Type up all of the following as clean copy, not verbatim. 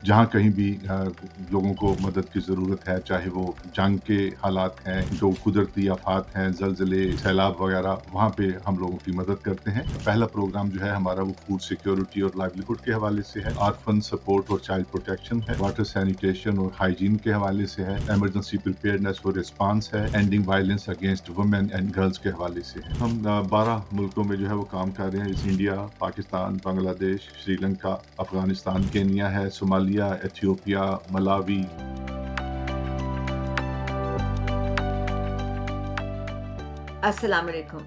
जहाँ कहीं भी लोगों को मदद की ज़रूरत है, चाहे वो जंग के हालात हैं, जो कुदरती आफ़ात हैं, ज़लज़ले, सैलाब वगैरह, वहाँ पे हम लोगों की मदद करते हैं। पहला प्रोग्राम जो है हमारा वो फूड सिक्योरिटी और लाइवलीहुड के हवाले से है, ऑर्फन सपोर्ट और चाइल्ड प्रोटेक्शन है, वाटर सैनिटेशन और हाइजीन के हवाले से है, इमरजेंसी प्रिपेयर्डनेस और रिस्पॉन्स है, ending violence against women and girls के हवाले से है। हम 12 मुल्कों में जो है वो काम कर रहे हैं, जैसे इंडिया, पाकिस्तान, बांग्लादेश, श्रीलंका, अफ़गानिस्तान, केन्या है, सोमालिया, एथियोपिया, मलावी। अस्सलाम वालेकुम।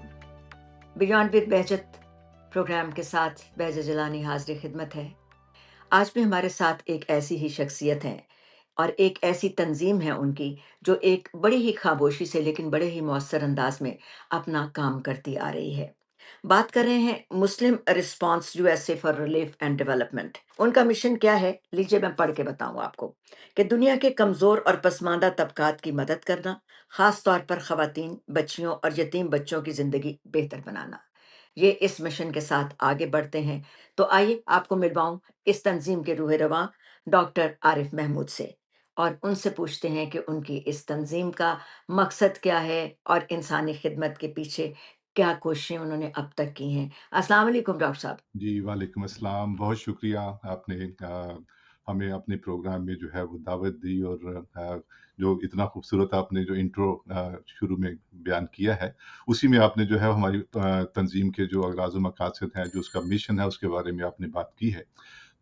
बियॉन्ड विद बहजत प्रोग्राम के साथ बहजत जिलानी हाज़िर खिदमत है। आज भी हमारे साथ एक ऐसी ही शख्सियत हैं और एक ऐसी तंज़ीम है उनकी, जो एक बड़ी ही ख़ामोशी से लेकिन बड़े ही मौसर अंदाज़ में अपना काम करती आ रही है। बात कर रहे हैं Muslim Response USA for Relief and Development. उनका मिशन क्या है? लीजिए मैं पढ़ के बताऊँ आपको कि दुनिया के कमज़ोर और पसमानदा तबकात की मदद करना, ख़ास तौर पर ख़वातीन, बच्चियों और यतीम बच्चों की ज़िंदगी बेहतर बनाना। ये इस मिशन के साथ आगे बढ़ते हैं। तो आइए आपको मिलवाऊँ इस तंज़ीम के रूह रवां डॉक्टर आरिफ महमूद से और उनसे पूछते हैं कि उनकी इस तंज़ीम का मकसद क्या है और इंसानी खिदमत के पीछे क्या कोशिशें उन्होंने अब तक की हैं। अस्सलाम वालेकुम डॉक्टर साहब। जी, वालेकुम अस्सलाम। बहुत शुक्रिया आपने हमें अपने प्रोग्राम में जो है वो दावत दी और जो इतना खूबसूरत आपने जो इंट्रो शुरू में बयान किया है, उसी में आपने जो है हमारी तंज़ीम के जो अगराज़ व मकासद हैं, जो उसका मिशन है, उसके बारे में आपने बात की है।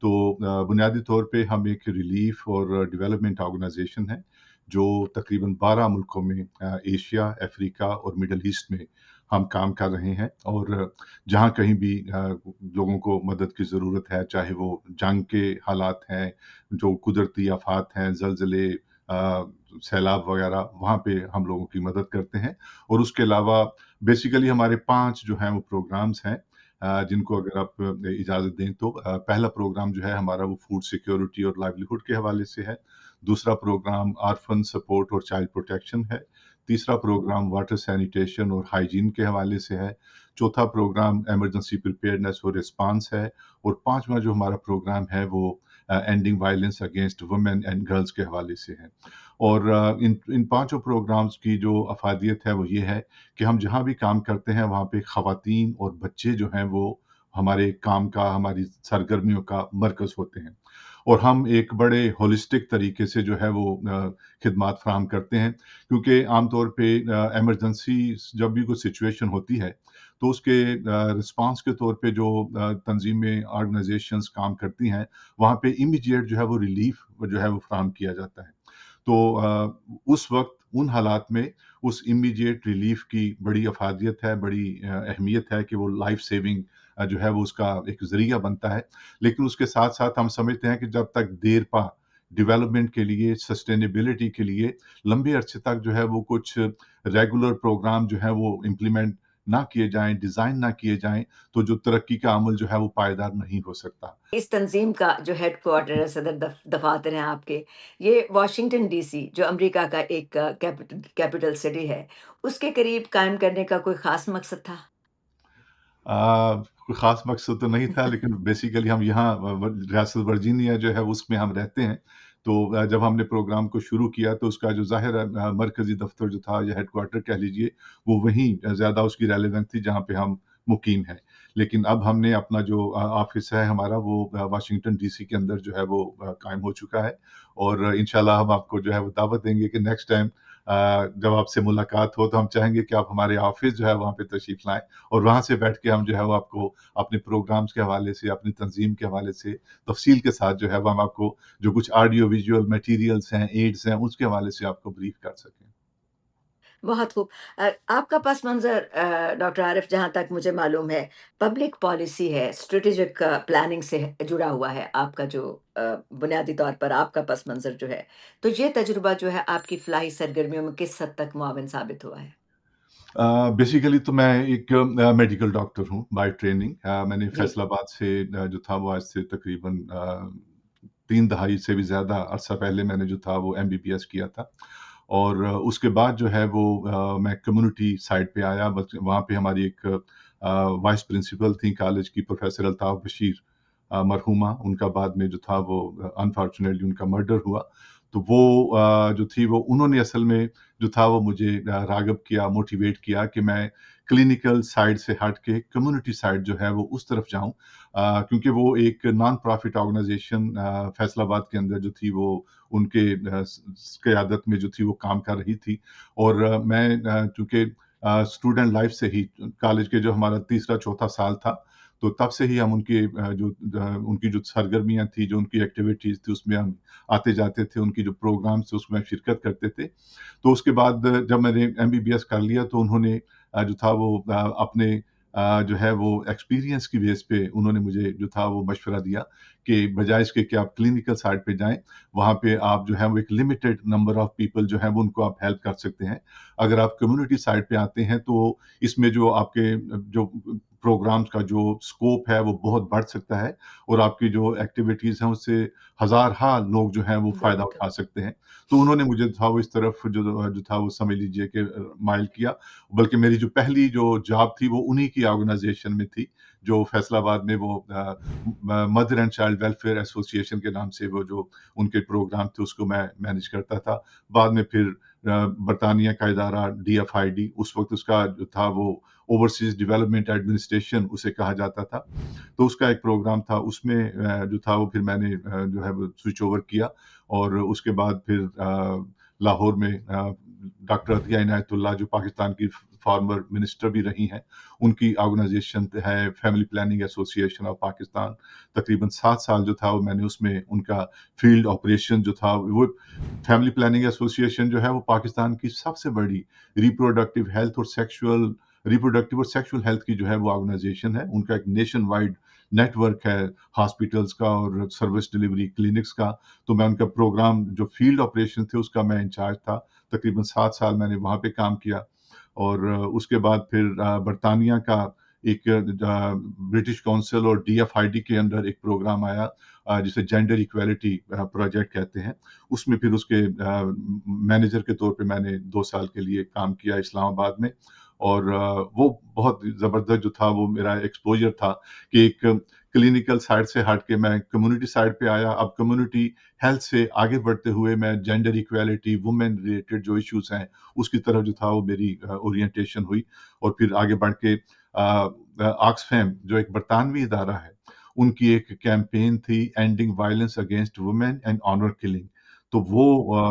तो बुनियादी तौर पे हम एक रिलीफ़ और डेवलपमेंट ऑर्गेनाइज़ेशन है, जो तकरीबन 12 मुल्कों में एशिया, अफ्रीका और मिडल ईस्ट में हम काम कर रहे हैं और जहाँ कहीं भी लोगों को मदद की ज़रूरत है, चाहे वो जंग के हालात हैं, जो कुदरती आफ़ात हैं, ज़लज़ले, सैलाब वगैरह, वहाँ पे हम लोगों की मदद करते हैं। और उसके अलावा बेसिकली हमारे 5 जो हैं वो प्रोग्राम्स हैं, जिनको अगर आप इजाज़त दें तो पहला प्रोग्राम जो है हमारा वो फूड सिक्योरिटी और लाइवलीहुड के हवाले से है। दूसरा प्रोग्राम ऑर्फन सपोर्ट और चाइल्ड प्रोटेक्शन है। तीसरा प्रोग्राम वाटर सैनिटेशन और हाइजीन के हवाले से है। चौथा प्रोग्राम इमरजेंसी प्रिपेयर्डनेस और रिस्पॉन्स है। और पाँचवाँ जो हमारा प्रोग्राम है वो ending violence against women and girls के हवाले से है। और इन इन पाँचों प्रोग्राम्स की जो अफ़ादियत है वो ये है कि हम जहाँ भी काम करते हैं वहाँ पे ख़वातीन और बच्चे जो हैं वो हमारे काम का, हमारी सरगर्मियों का मरकज़ होते हैं। और हम एक बड़े होलिस्टिक तरीके से जो है वो खिदमात फ़राहम करते हैं, क्योंकि आम तौर पे इमरजेंसी जब भी कोई सिचुएशन होती है, तो उसके रिस्पॉन्स के तौर पे जो तंज़ीमें, ऑर्गनाइज़ेशंस काम करती हैं, वहाँ पे इमीडिएट जो है वो रिलीफ़ जो है वो फ़राहम किया जाता है। तो उस वक़्त उन हालात में उस इमीडिएट रिलीफ़ की बड़ी अफ़ादियत है, बड़ी अहमियत है कि वो लाइफ़ सेविंग जो है वो उसका एक ज़रिया बनता है। लेकिन उसके साथ-साथ हम समझते हैं कि जब तक देर पा डेवलपमेंट के लिए, सस्टेनेबिलिटी के लिए लंबे अरसे तक जो है वो कुछ रेगुलर प्रोग्राम जो है वो इम्प्लीमेंट ना किए जाएँ, डिज़ाइन ना किए जाएँ, तो जो तरक्की का अमल जो है वो पायदार नहीं हो सकता। इस तंज़ीम का जो हेडक्वार्टर है, सदर दफ़ातर हैं आपके, ये वाशिंगटन डीसी जो अमेरिका का एक कैपिटल सिटी है, उसके करीब कायम करने का कोई ख़ास मकसद था? कोई ख़ास मकसद तो नहीं था, लेकिन बेसिकली हम यहाँ रियासत वर्जीनिया जो है उसमें हम रहते हैं। तो जब हमने प्रोग्राम को शुरू किया तो उसका जो ज़ाहिर है मरकज़ी दफ़्तर जो था या हेडक्वार्टर कह लीजिए, वो वहीं ज़्यादा उसकी रेलेवेंस थी जहाँ पे हम मुकीम हैं। लेकिन अब हमने अपना जो ऑफ़िस है हमारा वो वाशिंगटन डीसी के अंदर जो है वो कायम हो चुका है। और इंशाल्लाह हम आपको जो है वो दावत देंगे कि नेक्स्ट टाइम जब आपसे मुलाकात हो तो हम चाहेंगे कि आप हमारे ऑफ़िस जो है वहाँ पे तशरीफ़ लाएँ और वहाँ से बैठ के हम जो है वो आपको अपने प्रोग्राम्स के हवाले से, अपनी तंज़ीम के हवाले से तफ़सील के साथ जो है वो हम आपको जो कुछ ऑडियो विजुअल मटीरियल्स हैं, एड्स हैं, उसके हवाले से आपको ब्रीफ़ कर सकें। बहुत खूब। आपका पस मंज़र डॉक्टर आरिफ जहाँ तक मुझे मालूम है, पब्लिक पॉलिसी है, स्ट्रैटेजिक प्लानिंग से जुड़ा हुआ है आपका जो बुनियादी तौर पर आपका पस मंज़र जो है। तो ये तजुर्बा जो है आपकी फ़लाही सरगर्मियों में किस हद तक मुआविन साबित हुआ है? बेसिकली तो मैं एक मेडिकल डॉक्टर हूँ बाय ट्रेनिंग। मैंने जी। फैसलाबाद से जो था वो आज से तकरीबन 3 दहाई से भी ज़्यादा अरसा पहले मैंने जो था वो एमबीबीएस किया था। और उसके बाद जो है वो मैं कम्युनिटी साइड पे आया, बस वहाँ पे हमारी एक वाइस प्रिंसिपल थी कॉलेज की, प्रोफ़ेसर अल्ताफ़ बशीर। मरहूमा, उनका बाद में जो था वो अनफॉर्चुनेटली उनका मर्डर हुआ। तो वो जो थी वो उन्होंने असल में जो था वो मुझे राग़िब किया, मोटिवेट किया कि मैं क्लिनिकल साइड से हट के कम्युनिटी साइड जो है वो उस तरफ जाऊँ। क्योंकि वो एक नॉन प्रॉफ़िट ऑर्गनाइज़ेशन फैसलाबाद के अंदर जो थी वो उनके क़यादत में जो थी वो काम कर रही थी। और मैं चूँकि स्टूडेंट लाइफ़ से ही कॉलेज के जो हमारा तीसरा चौथा साल था, तो तब से ही हम उनकी जो सरगर्मियाँ थी, जो उनकी एक्टिविटीज़ थी, उसमें हम आते-जाते थे, उनकी जो प्रोग्राम्स थे, उसमें शिरकत करते थे। तो उसके बाद जब मैंने एमबीबीएस कर लिया तो उन्होंने जो था वो अपने जो है वो एक्सपीरियंस की बेस पे उन्होंने मुझे जो था वो मशवरा दिया कि बजाए इसके कि आप क्लिनिकल साइड पे जाएँ, वहाँ पे आप जो है वो एक लिमिटेड नंबर ऑफ पीपल जो है वो उनको आप हेल्प कर सकते हैं। अगर आप कम्युनिटी साइड पे आते हैं तो इसमें जो आपके जो प्रोग्राम्स का जो स्कोप है वो बहुत बढ़ सकता है और आपकी जो एक्टिविटीज़ हैं उससे हज़ार-हा लोग जो हैं वो फ़ायदा बिल्कुल। उठा सकते हैं। तो उन्होंने मुझे था वो इस तरफ जो था वो समझ लीजिए कि माइल किया। बल्कि मेरी जो पहली जो जॉब थी वो उन्हीं की ऑर्गनाइज़ेशन में थी, जो फैसलाबाद में वो mother and child welfare association के नाम से वो जो उनके प्रोग्राम थे उसको मैं मैनेज करता था। बाद में फिर बरतानिया का इदारा डीएफआईडी, उस वक़्त उसका जो था वो ओवरसीज़ डेवलपमेंट एडमिनिस्ट्रेशन उसे कहा जाता था। तो उसका एक प्रोग्राम था, उसमें जो था वो फिर मैंने जो है वो स्विच ओवर किया। और उसके बाद फिर लाहौर में डॉक्टर अतिया इनायतुल्लाह जो पाकिस्तान की फॉर्मर मिनिस्टर भी रही हैं, उनकी ऑर्गनाइज़ेशन है family planning association of Pakistan. तकरीबन 7 साल जो था वो मैंने उसमें उनका फील्ड ऑपरेशन जो था वो फैमिली प्लानिंग एसोसिएशन जो है वो पाकिस्तान की सबसे बड़ी रिप्रोडक्टिव और सेक्सुअल हेल्थ की जो है वो ऑर्गनाइज़ेशन है। उनका एक नेशन वाइड नेटवर्क है हॉस्पिटल्स का और सर्विस डिलीवरी क्लिनिक्स का। तो मैं उनका प्रोग्राम जो फील्ड ऑपरेशन थे उसका मैं इंचार्ज था। तकरीबन 7 साल मैंने वहाँ पे काम किया। और उसके बाद फिर बरतानिया का एक ब्रिटिश काउंसिल और डीएफआईडी के अंडर एक प्रोग्राम आया जिसे जेंडर इक्वालिटी प्रोजेक्ट कहते हैं। उसमें फिर उसके मैनेजर के तौर पे मैंने 2 साल के लिए काम किया इस्लामाबाद में। और वो बहुत ज़बरदस्त जो था वो मेरा एक्सपोज़र था कि एक क्लिनिकल साइड से हट के मैं कम्युनिटी साइड पे आया। अब कम्युनिटी हेल्थ से आगे बढ़ते हुए मैं जेंडर इक्वालिटी, वुमेन रिलेटेड जो इश्यूज़ हैं, उसकी तरफ जो था वो मेरी ओरिएंटेशन हुई। और फिर आगे बढ़ के ऑक्सफैम जो एक बरतानवी इदारा है, उनकी एक कैंपेन थी ending violence against women and honour killing. तो वो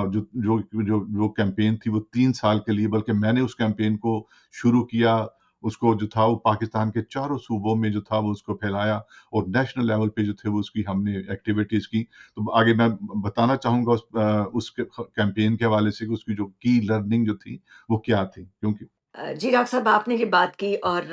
जो जो जो जो कैंपेन थी वो 3 साल के लिए, बल्कि मैंने उस कैंपेन को शुरू किया, उसको जो था वो पाकिस्तान के चारों सूबों में जो था वो उसको फैलाया और नेशनल लेवल पे जो थे वो उसकी हमने एक्टिविटीज़ की। तो आगे मैं बताना चाहूँगा उस कैंपेन के हवाले से कि उसकी जो की लर्निंग जो थी, वो क्या थी? क्योंकि जी डॉक्टर साहब, आपने ये बात की और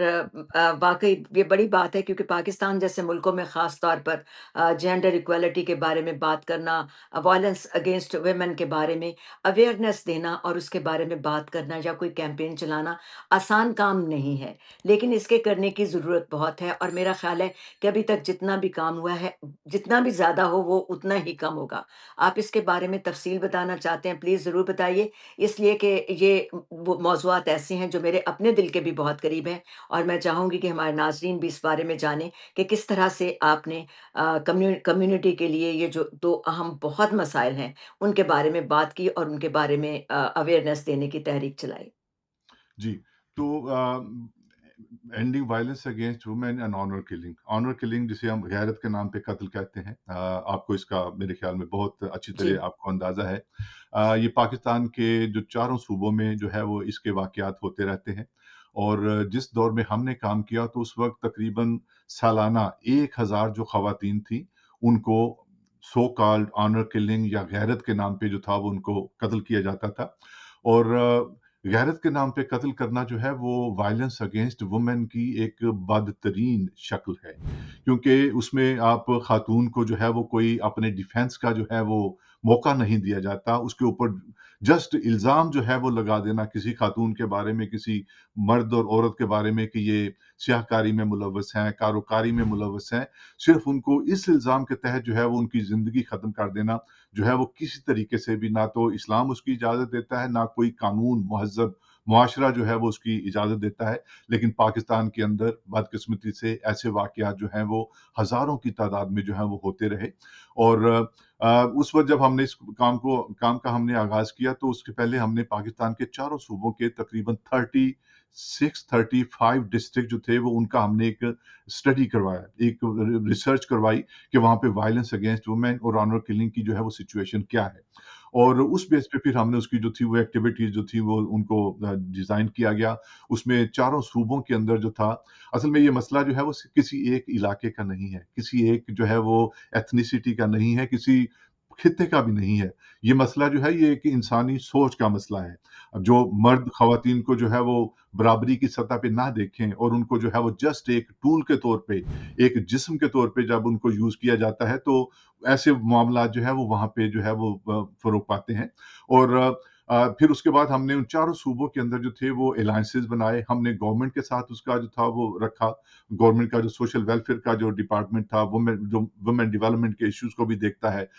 वाक़ई ये बड़ी बात है क्योंकि पाकिस्तान जैसे मुल्कों में ख़ास तौर पर जेंडर इक्वालिटी के बारे में बात करना, वायलेंस अगेंस्ट वुमेन के बारे में अवेयरनेस देना और उसके बारे में बात करना या कोई कैंपेन चलाना आसान काम नहीं है। लेकिन इसके करने की ज़रूरत बहुत है और मेरा ख़्याल है कि अभी तक जितना भी काम हुआ है, जितना भी ज़्यादा हो वो उतना ही कम होगा। आप इसके बारे में तफ़सील बताना चाहते हैं, प्लीज़ ज़रूर बताइए। इसलिए कि ये वो मौज़ूआत ऐसे हैं जो मेरे अपने दिल के भी बहुत करीब हैं और मैं चाहूँगी कि हमारे नाज़रीन भी इस बारे में जानें कि किस तरह से आपने कम्युनिटी के लिए ये जो 2 अहम बहुत मसाइल हैं, उनके बारे में बात की और उनके बारे में अवेयरनेस देने की तहरीक चलाई। जी, तो ending violence against women and honour killing जिसे हम गैरत के नाम पे कत्ल कहते हैं। आपको इसका मेरे ख्याल में बहुत अच्छी तरह जी, आपको अंदाज़ा है। ये पाकिस्तान के जो चारों सूबों में जो है वो इसके वाक़यात होते रहते हैं। और जिस दौर में हमने काम किया तो उस वक़्त तकरीबन सालाना 1000 जो ख़वातीन थीं, उनको सो कॉल्ड ऑनर किलिंग या गैरत के नाम पे जो था वो उनको कत्ल किया जाता था। और गैरत के नाम पे कत्ल करना जो है वो वायलेंस अगेंस्ट वुमेन की एक बदतरीन शक्ल है। क्योंकि उसमें आप खातून को जो है वो कोई अपने डिफेंस का जो है वो मौका नहीं दिया जाता। उसके ऊपर जस्ट इल्ज़ाम जो है वो लगा देना किसी खातून के बारे में, किसी मर्द और औरत के बारे में कि ये स्याहकारी में मुलव्वस हैं, कारोकारी में मुलव्वस हैं। सिर्फ़ उनको इस इल्ज़ाम के तहत जो है वो उनकी ज़िंदगी ख़त्म कर देना, जो है वो किसी तरीके से भी ना तो इस्लाम उसकी इजाज़त देता है, ना कोई कानून मुहज़्ज़ब मुआशरा जो है वो उसकी इजाज़त देता है। लेकिन पाकिस्तान के अंदर बदकिस्मती से ऐसे वाक़यात जो हैं वो हज़ारों की तादाद में जो है वो होते रहे। और उस वक़्त जब हमने इस काम का हमने आगाज़ किया, तो उसके पहले हमने पाकिस्तान के चारों सूबों के तकरीबन 35 डिस्ट्रिक्ट जो थे वो उनका हमने एक स्टडी करवाया, एक रिसर्च करवाई कि वहाँ पे वायलेंस अगेंस्ट वुमेन और ऑनर किलिंग की जो है वो सिचुएशन क्या है। और उस बेस पे फिर हमने उसकी जो थी वो एक्टिविटीज़ जो थी वो उनको डिज़ाइन किया गया। उसमें चारों सूबों के अंदर जो था, असल में ये मसला जो है वो किसी एक इलाके का नहीं है, किसी एक जो है वो एथनिसिटी का नहीं है, किसी खित्ते का भी नहीं है। ये मसला जो है ये एक इंसानी सोच का मसला है। अब जो मर्द ख़वातीन को जो है वो बराबरी की सतह पे ना देखें और उनको जो है वो जस्ट एक टूल के तौर पे, एक जिस्म के तौर पे जब उनको यूज़ किया जाता है, तो ऐसे मामलात जो है वो वहाँ पे जो है वो फ़रोग़ पाते हैं। और फिर उसके बाद हमने उन चारों सूबों के अंदर जो थे वो अलायंसेस बनाए। हमने गवर्नमेंट के साथ उसका जो था वो रखा। गवर्नमेंट का जो सोशल वेलफेयर का जो डिपार्टमेंट था, वुमेन डेवलपमेंट के इश्यूज़ को भी देखता है।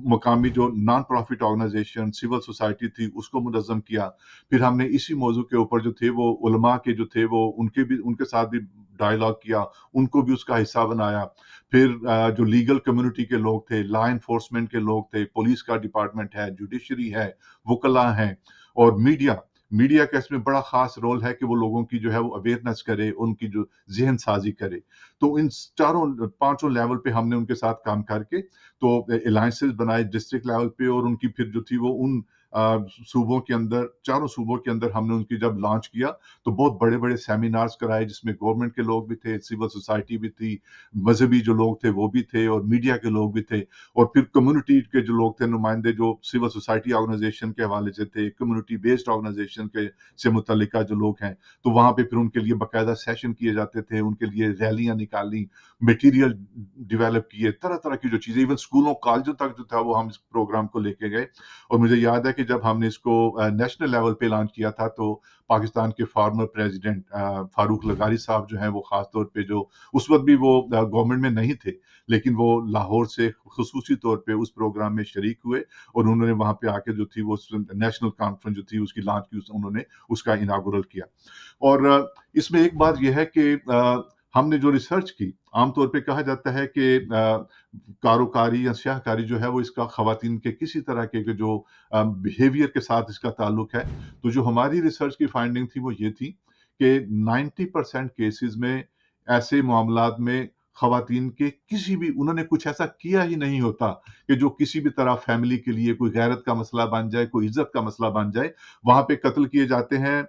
मकामी जो non profit organisation, civil society थी, उसको मुनज़्ज़म किया। फिर हमने इसी मौज़ू के ऊपर जो थे वो उलमा के जो थे वो उनके साथ भी डायलॉग किया, उनको भी उसका हिस्सा बनाया। फिर जो लीगल कम्युनिटी के लोग थे, लॉ एनफोर्समेंट के लोग थे, पुलिस का डिपार्टमेंट है, जुडिशरी है, वुकला हैं और मीडिया का इसमें बड़ा ख़ास रोल है कि वो लोगों की जो है वो अवेयरनेस करे, उनकी जो ज़हन साज़ी करे। तो इन चारों पाँचों लेवल पे हमने उनके साथ काम करके तो अलायंसेस बनाए डिस्ट्रिक्ट लेवल पे, और उनकी फिर जो थी वो उन सूबों के अंदर, चारों सूबों के अंदर हमने उनकी जब लॉन्च किया, तो बहुत बड़े-बड़े सेमिनार्स कराए जिसमें गवर्नमेंट के लोग भी थे, सिविल सोसाइटी भी थी, मज़हबी जो लोग थे वो भी थे और मीडिया के लोग भी थे। और फिर कम्युनिटी के जो लोग थे, नुमाइंदे जो सिविल सोसाइटी ऑर्गेनाइज़ेशन के हवाले से थे, कम्युनिटी बेस्ड ऑर्गेनाइज़ेशन के से मुतल्लिका जो लोग हैं, तो वहाँ पे फिर उनके लिए बाकायदा सेशन किए जाते थे, उनके लिए रैलियाँ निकाली, मटीरियल डेवलप किए, तरह-तरह की जो चीज़ें, इवन स्कूलों, कॉलेजों तक जो था वो हम इस प्रोग्राम को लेके गए। और मुझे याद है कि जब हमने इसको नेशनल लेवल पे लॉन्च किया था, तो पाकिस्तान के फॉर्मर प्रेसिडेंट फारूक लगारी साहब जो हैं वो ख़ास तौर पे, जो उस वक़्त भी वो गवर्नमेंट में नहीं थे, लेकिन वो लाहौर से ख़ुसूसी तौर पे उस प्रोग्राम में शरीक हुए और उन्होंने वहाँ पे आके जो थी वो नेशनल कॉन्फ्रेंस जो थी उसकी लॉन्च की, उन्होंने उसका इनॉग्रल किया। और इसमें एक बात ये है कि हमने जो रिसर्च की, आमतौर पे कहा जाता है कि कारोकारी या स्याहकारी जो है वो इसका ख़वातीन के किसी तरह के जो बिहेवियर के साथ इसका ताल्लुक है। तो जो हमारी रिसर्च की फाइंडिंग थी वो ये थी कि 90% केसेज़ में ऐसे मामलात में ख़वातीन के किसी भी, उन्होंने कुछ ऐसा किया ही नहीं होता कि जो किसी भी तरह फैमिली के लिए कोई गैरत का मसला बन जाए, कोई इज़्ज़त का मसला बन जाए। वहाँ पे कत्ल किए जाते हैं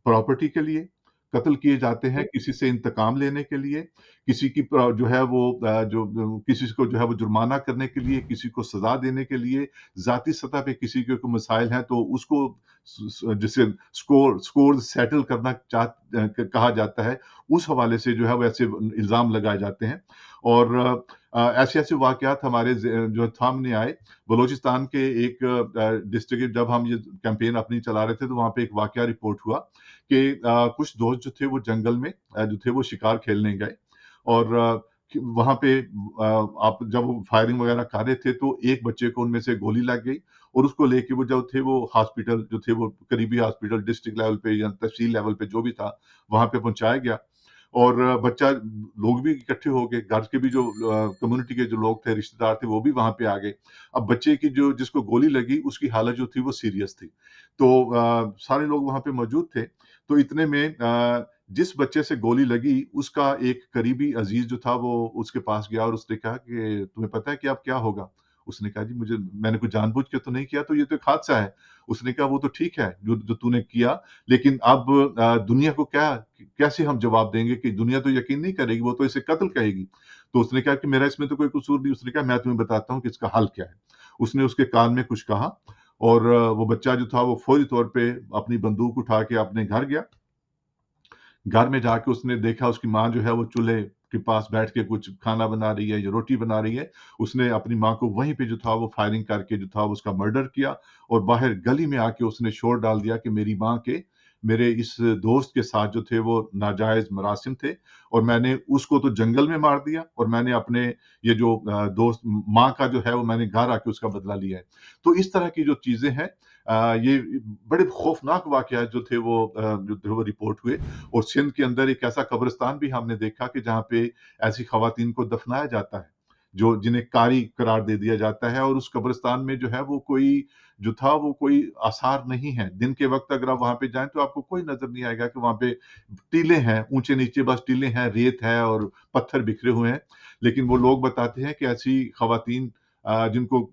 प्रॉपर्टी के लिए, कत्ल किए जाते हैं किसी से इंतकाम लेने के लिए, किसी की जो है वो किसी को जो है वो जुर्माना करने के लिए, किसी को सज़ा देने के लिए, ज़ाती सतह पे किसी के कोई मसाइल हैं तो उसको जिसे स्कोर सेटल करना कहा जाता है, उस हवाले से जो है वो ऐसे इल्ज़ाम लगाए जाते हैं। और ऐसे-ऐसे वाक़यात हमारे जो सामने आए। बलूचिस्तान के एक डिस्ट्रिक्ट, जब हम ये कैंपेन अपनी चला रहे थे, तो वहाँ पे एक वाक़या रिपोर्ट हुआ कि कुछ दोस्त जो थे वो जंगल में जो थे वो शिकार खेलने गए, और वहाँ पे आप जब फायरिंग वगैरह कर रहे थे, तो एक बच्चे को उनमें से गोली लग गई और उसको लेके वो जो थे वो हॉस्पिटल जो थे वो करीबी हॉस्पिटल डिस्ट्रिक्ट लेवल पे या तहसील लेवल पे जो भी था, वहाँ पे पहुँचाया गया। और लोग भी इकट्ठे हो गए, घर के भी जो कम्युनिटी के जो लोग थे, रिश्तेदार थे, वो भी वहाँ पे आ गए। अब बच्चे की जिसको गोली लगी, उसकी हालत जो थी वो सीरियस थी। तो सारे लोग वहाँ पे मौजूद थे। तो इतने में जिस बच्चे से गोली लगी, उसका एक करीबी अज़ीज़ जो था वो उसके पास गया और उसने कहा कि तुम्हें पता है कि अब क्या होगा? उसने कहा, जी मैंने कुछ जानबूझ के तो नहीं किया, तो ये तो एक हादसा है। उसने कहा, वो तो ठीक है जो जो तूने किया, लेकिन अब दुनिया को कैसे हम जवाब देंगे कि दुनिया तो यकीन नहीं करेगी, वो तो इसे कत्ल कहेगी। तो उसने कहा कि मेरा इसमें तो कोई कसूर नहीं। उसने कहा, मैं तुम्हें बताता हूँ कि इसका हल क्या है। उसने उसके कान में कुछ कहा और वो बच्चा जो था वो फौरी तौर पे अपनी बंदूक उठा के अपने घर गया। घर में जाके उसने देखा उसकी माँ जो है वो चूल्हे के पास बैठ के कुछ खाना बना रही है या रोटी बना रही है। उसने अपनी माँ को वहीं पे जो था वो फायरिंग करके जो था उसका मर्डर किया और बाहर गली में आके उसने शोर डाल दिया कि میرے اس دوست کے ساتھ جو تھے وہ ناجائز مراسم تھے، اور میں نے اس کو تو جنگل میں مار دیا، اور میں نے اپنے یہ جو دوست ماں کا جو ہے وہ میں نے گھر آ کے اس کا بدلہ لیا ہے۔ تو اس طرح کی جو چیزیں ہیں، یہ بڑے خوفناک واقعات جو تھے وہ رپورٹ ہوئے، اور سندھ کے اندر ایک ایسا قبرستان بھی ہم نے دیکھا کہ جہاں پہ ایسی خواتین کو دفنایا جاتا ہے جنہیں کاری قرار دے دیا جاتا ہے، اور اس قبرستان میں جو ہے وہ کوئی آثار نہیں ہے۔ دن کے وقت اگر آپ وہاں پہ جائیں تو آپ کو کوئی نظر نہیں آئے گا کہ وہاں پہ ٹیلے ہیں، اونچے نیچے بس ٹیلے ہیں، ریت ہے اور پتھر بکھرے ہوئے ہیں۔ لیکن وہ لوگ بتاتے ہیں کہ ایسی خواتین جن کو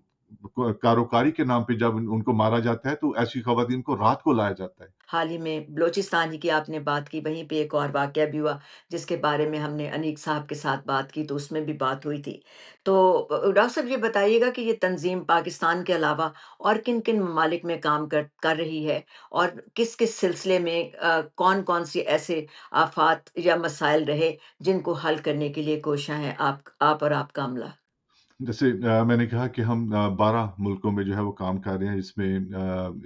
کاروکاری کے نام پہ جب ان کو مارا جاتا ہے، تو ایسی خواتین کو رات کو لایا جاتا ہے۔ حال ہی میں بلوچستان ہی کی آپ نے بات کی، وہیں پہ ایک اور واقعہ بھی ہوا جس کے بارے میں ہم نے انیک صاحب کے ساتھ بات کی، تو اس میں بھی بات ہوئی تھی۔ تو ڈاکٹر صاحب یہ بتائیے گا کہ یہ تنظیم پاکستان کے علاوہ اور کن کن ممالک میں کام کر رہی ہے، اور کس کس سلسلے میں کون کون سی ایسے آفات یا مسائل رہے جن کو حل کرنے کے لیے کوشاں ہیں آپ اور آپ کا عملہ؟ جیسے میں نے کہا کہ ہم 12 ملکوں میں جو ہے وہ کام کر رہے ہیں، جس میں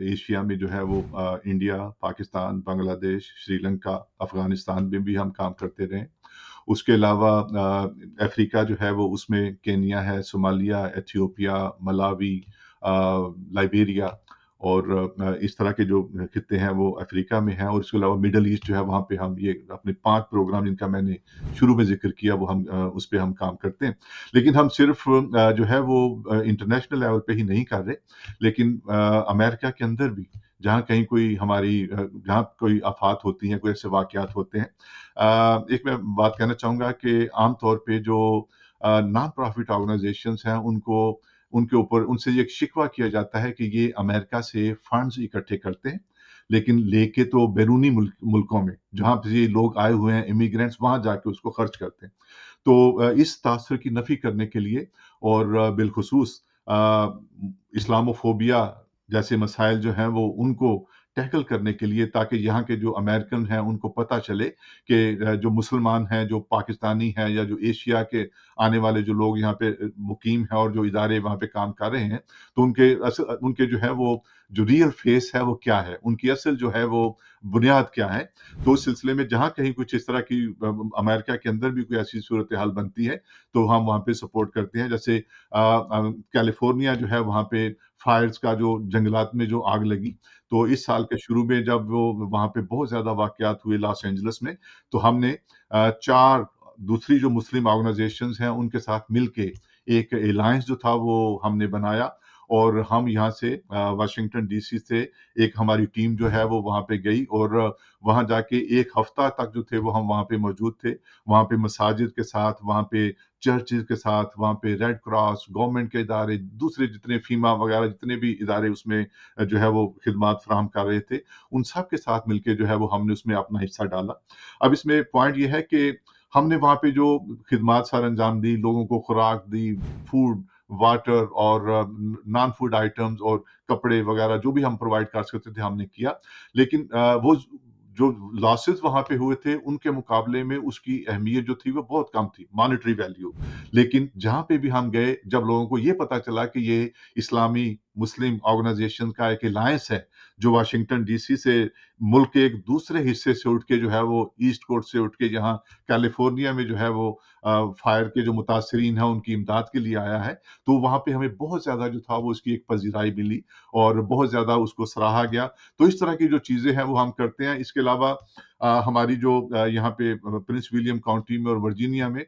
ایشیا میں جو ہے وہ انڈیا، پاکستان، بنگلہ دیش، سری لنکا، افغانستان میں بھی ہم کام کرتے رہے۔ اس کے علاوہ افریقہ جو ہے وہ اس میں کینیا ہے، صومالیہ، ایتھیوپیا، ملاوی، لائبیریا، اور اس طرح کے جو خطے ہیں وہ افریقہ میں ہیں، اور اس کے علاوہ مڈل ایسٹ جو ہے وہاں پہ ہم یہ اپنے 5 پروگرام جن کا میں نے شروع میں ذکر کیا وہ ہم اس پہ ہم کام کرتے ہیں۔ لیکن ہم صرف جو ہے وہ انٹرنیشنل لیول پہ ہی نہیں کر رہے، لیکن امریکہ کے اندر بھی جہاں کہیں جہاں کوئی آفات ہوتی ہیں، کوئی ایسے واقعات ہوتے ہیں، ایک میں بات کہنا چاہوں گا کہ عام طور پہ جو نان پروفٹ آرگنائزیشنز ہیں ان کے اوپر ان سے یہ شکوہ کیا جاتا ہے کہ یہ امریکہ سے فنڈز اکٹھے کرتے ہیں، لیکن لے کے تو بیرونی ملکوں میں جہاں پہ یہ لوگ آئے ہوئے ہیں امیگرینٹس، وہاں جا کے اس کو خرچ کرتے ہیں۔ تو اس تاثر کی نفی کرنے کے لیے، اور بالخصوص اسلاموفوبیا جیسے مسائل جو ہیں وہ ان کو ٹیکل کرنے کے لیے، تاکہ یہاں کے جو امریکن ہیں ان کو پتہ چلے کہ جو مسلمان ہیں، جو پاکستانی ہیں، یا جو ایشیا کے آنے والے جو لوگ یہاں پہ مقیم ہیں اور جو ادارے وہاں پہ کام کر رہے ہیں، تو ان کے جو ہے وہ جو ریئل فیس ہے وہ کیا ہے، ان کی اصل جو ہے وہ بنیاد کیا ہے۔ تو اس سلسلے میں جہاں کہیں کچھ اس طرح کی امریکہ کے اندر بھی کوئی ایسی صورتحال بنتی ہے تو ہم وہاں پہ سپورٹ کرتے ہیں۔ جیسے کیلیفورنیا جو ہے وہاں پہ فائرز کا جو جنگلات میں جو آگ لگی، تو اس سال کے شروع میں جب وہاں پہ بہت زیادہ واقعات ہوئے لاس اینجلس میں، تو ہم نے 4 دوسری جو مسلم آرگنائزیشنز ہیں ان کے ساتھ مل کے ایک الائنس جو تھا وہ ہم نے بنایا، اور ہم یہاں سے واشنگٹن ڈی سی سے ایک ہماری ٹیم جو ہے وہ وہاں پہ گئی، اور وہاں جا کے 1 ہفتہ تک جو تھے وہ ہم وہاں پہ موجود تھے، وہاں پہ مساجد کے ساتھ، وہاں پہ چرچز کے ساتھ، وہاں پہ ریڈ کراس، گورنمنٹ کے ادارے، دوسرے جتنے فیما وغیرہ جتنے بھی ادارے اس میں جو ہے وہ خدمات فراہم کر رہے تھے، ان سب کے ساتھ مل کے جو ہے وہ ہم نے اس میں اپنا حصہ ڈالا۔ اب اس میں پوائنٹ یہ ہے کہ ہم نے وہاں پہ جو خدمات سر انجام دی، لوگوں کو خوراک دی، فوڈ، واٹر اور نان فوڈ آئٹمز اور کپڑے وغیرہ جو بھی ہم پرووائڈ کر سکتے تھے ہم نے کیا، لیکن وہ جو لاسز وہاں پہ ہوئے تھے ان کے مقابلے میں اس کی اہمیت جو تھی وہ بہت کم تھی، مانیٹری ویلیو۔ لیکن جہاں پہ بھی ہم گئے، جب لوگوں کو یہ پتا چلا کہ یہ اسلامی مسلم آرگنائزیشن کا ایک الائنس ہے جو واشنگٹن ڈی سی سے ملک کے ایک دوسرے حصے سے اٹھ کے جو ہے وہ ایسٹ کوسٹ سے اٹھ کے یہاں کیلیفورنیا میں جو ہے وہ فائر کے جو متاثرین ہیں ان کی امداد کے لیے آیا ہے، تو وہاں پہ ہمیں بہت زیادہ جو تھا وہ اس کی ایک پذیرائی ملی، اور بہت زیادہ اس کو سراہا گیا۔ تو اس طرح کی جو چیزیں ہیں وہ ہم کرتے ہیں۔ اس کے علاوہ ہماری جو یہاں پہ پرنس ولیم کاؤنٹی میں اور ورجینیا میں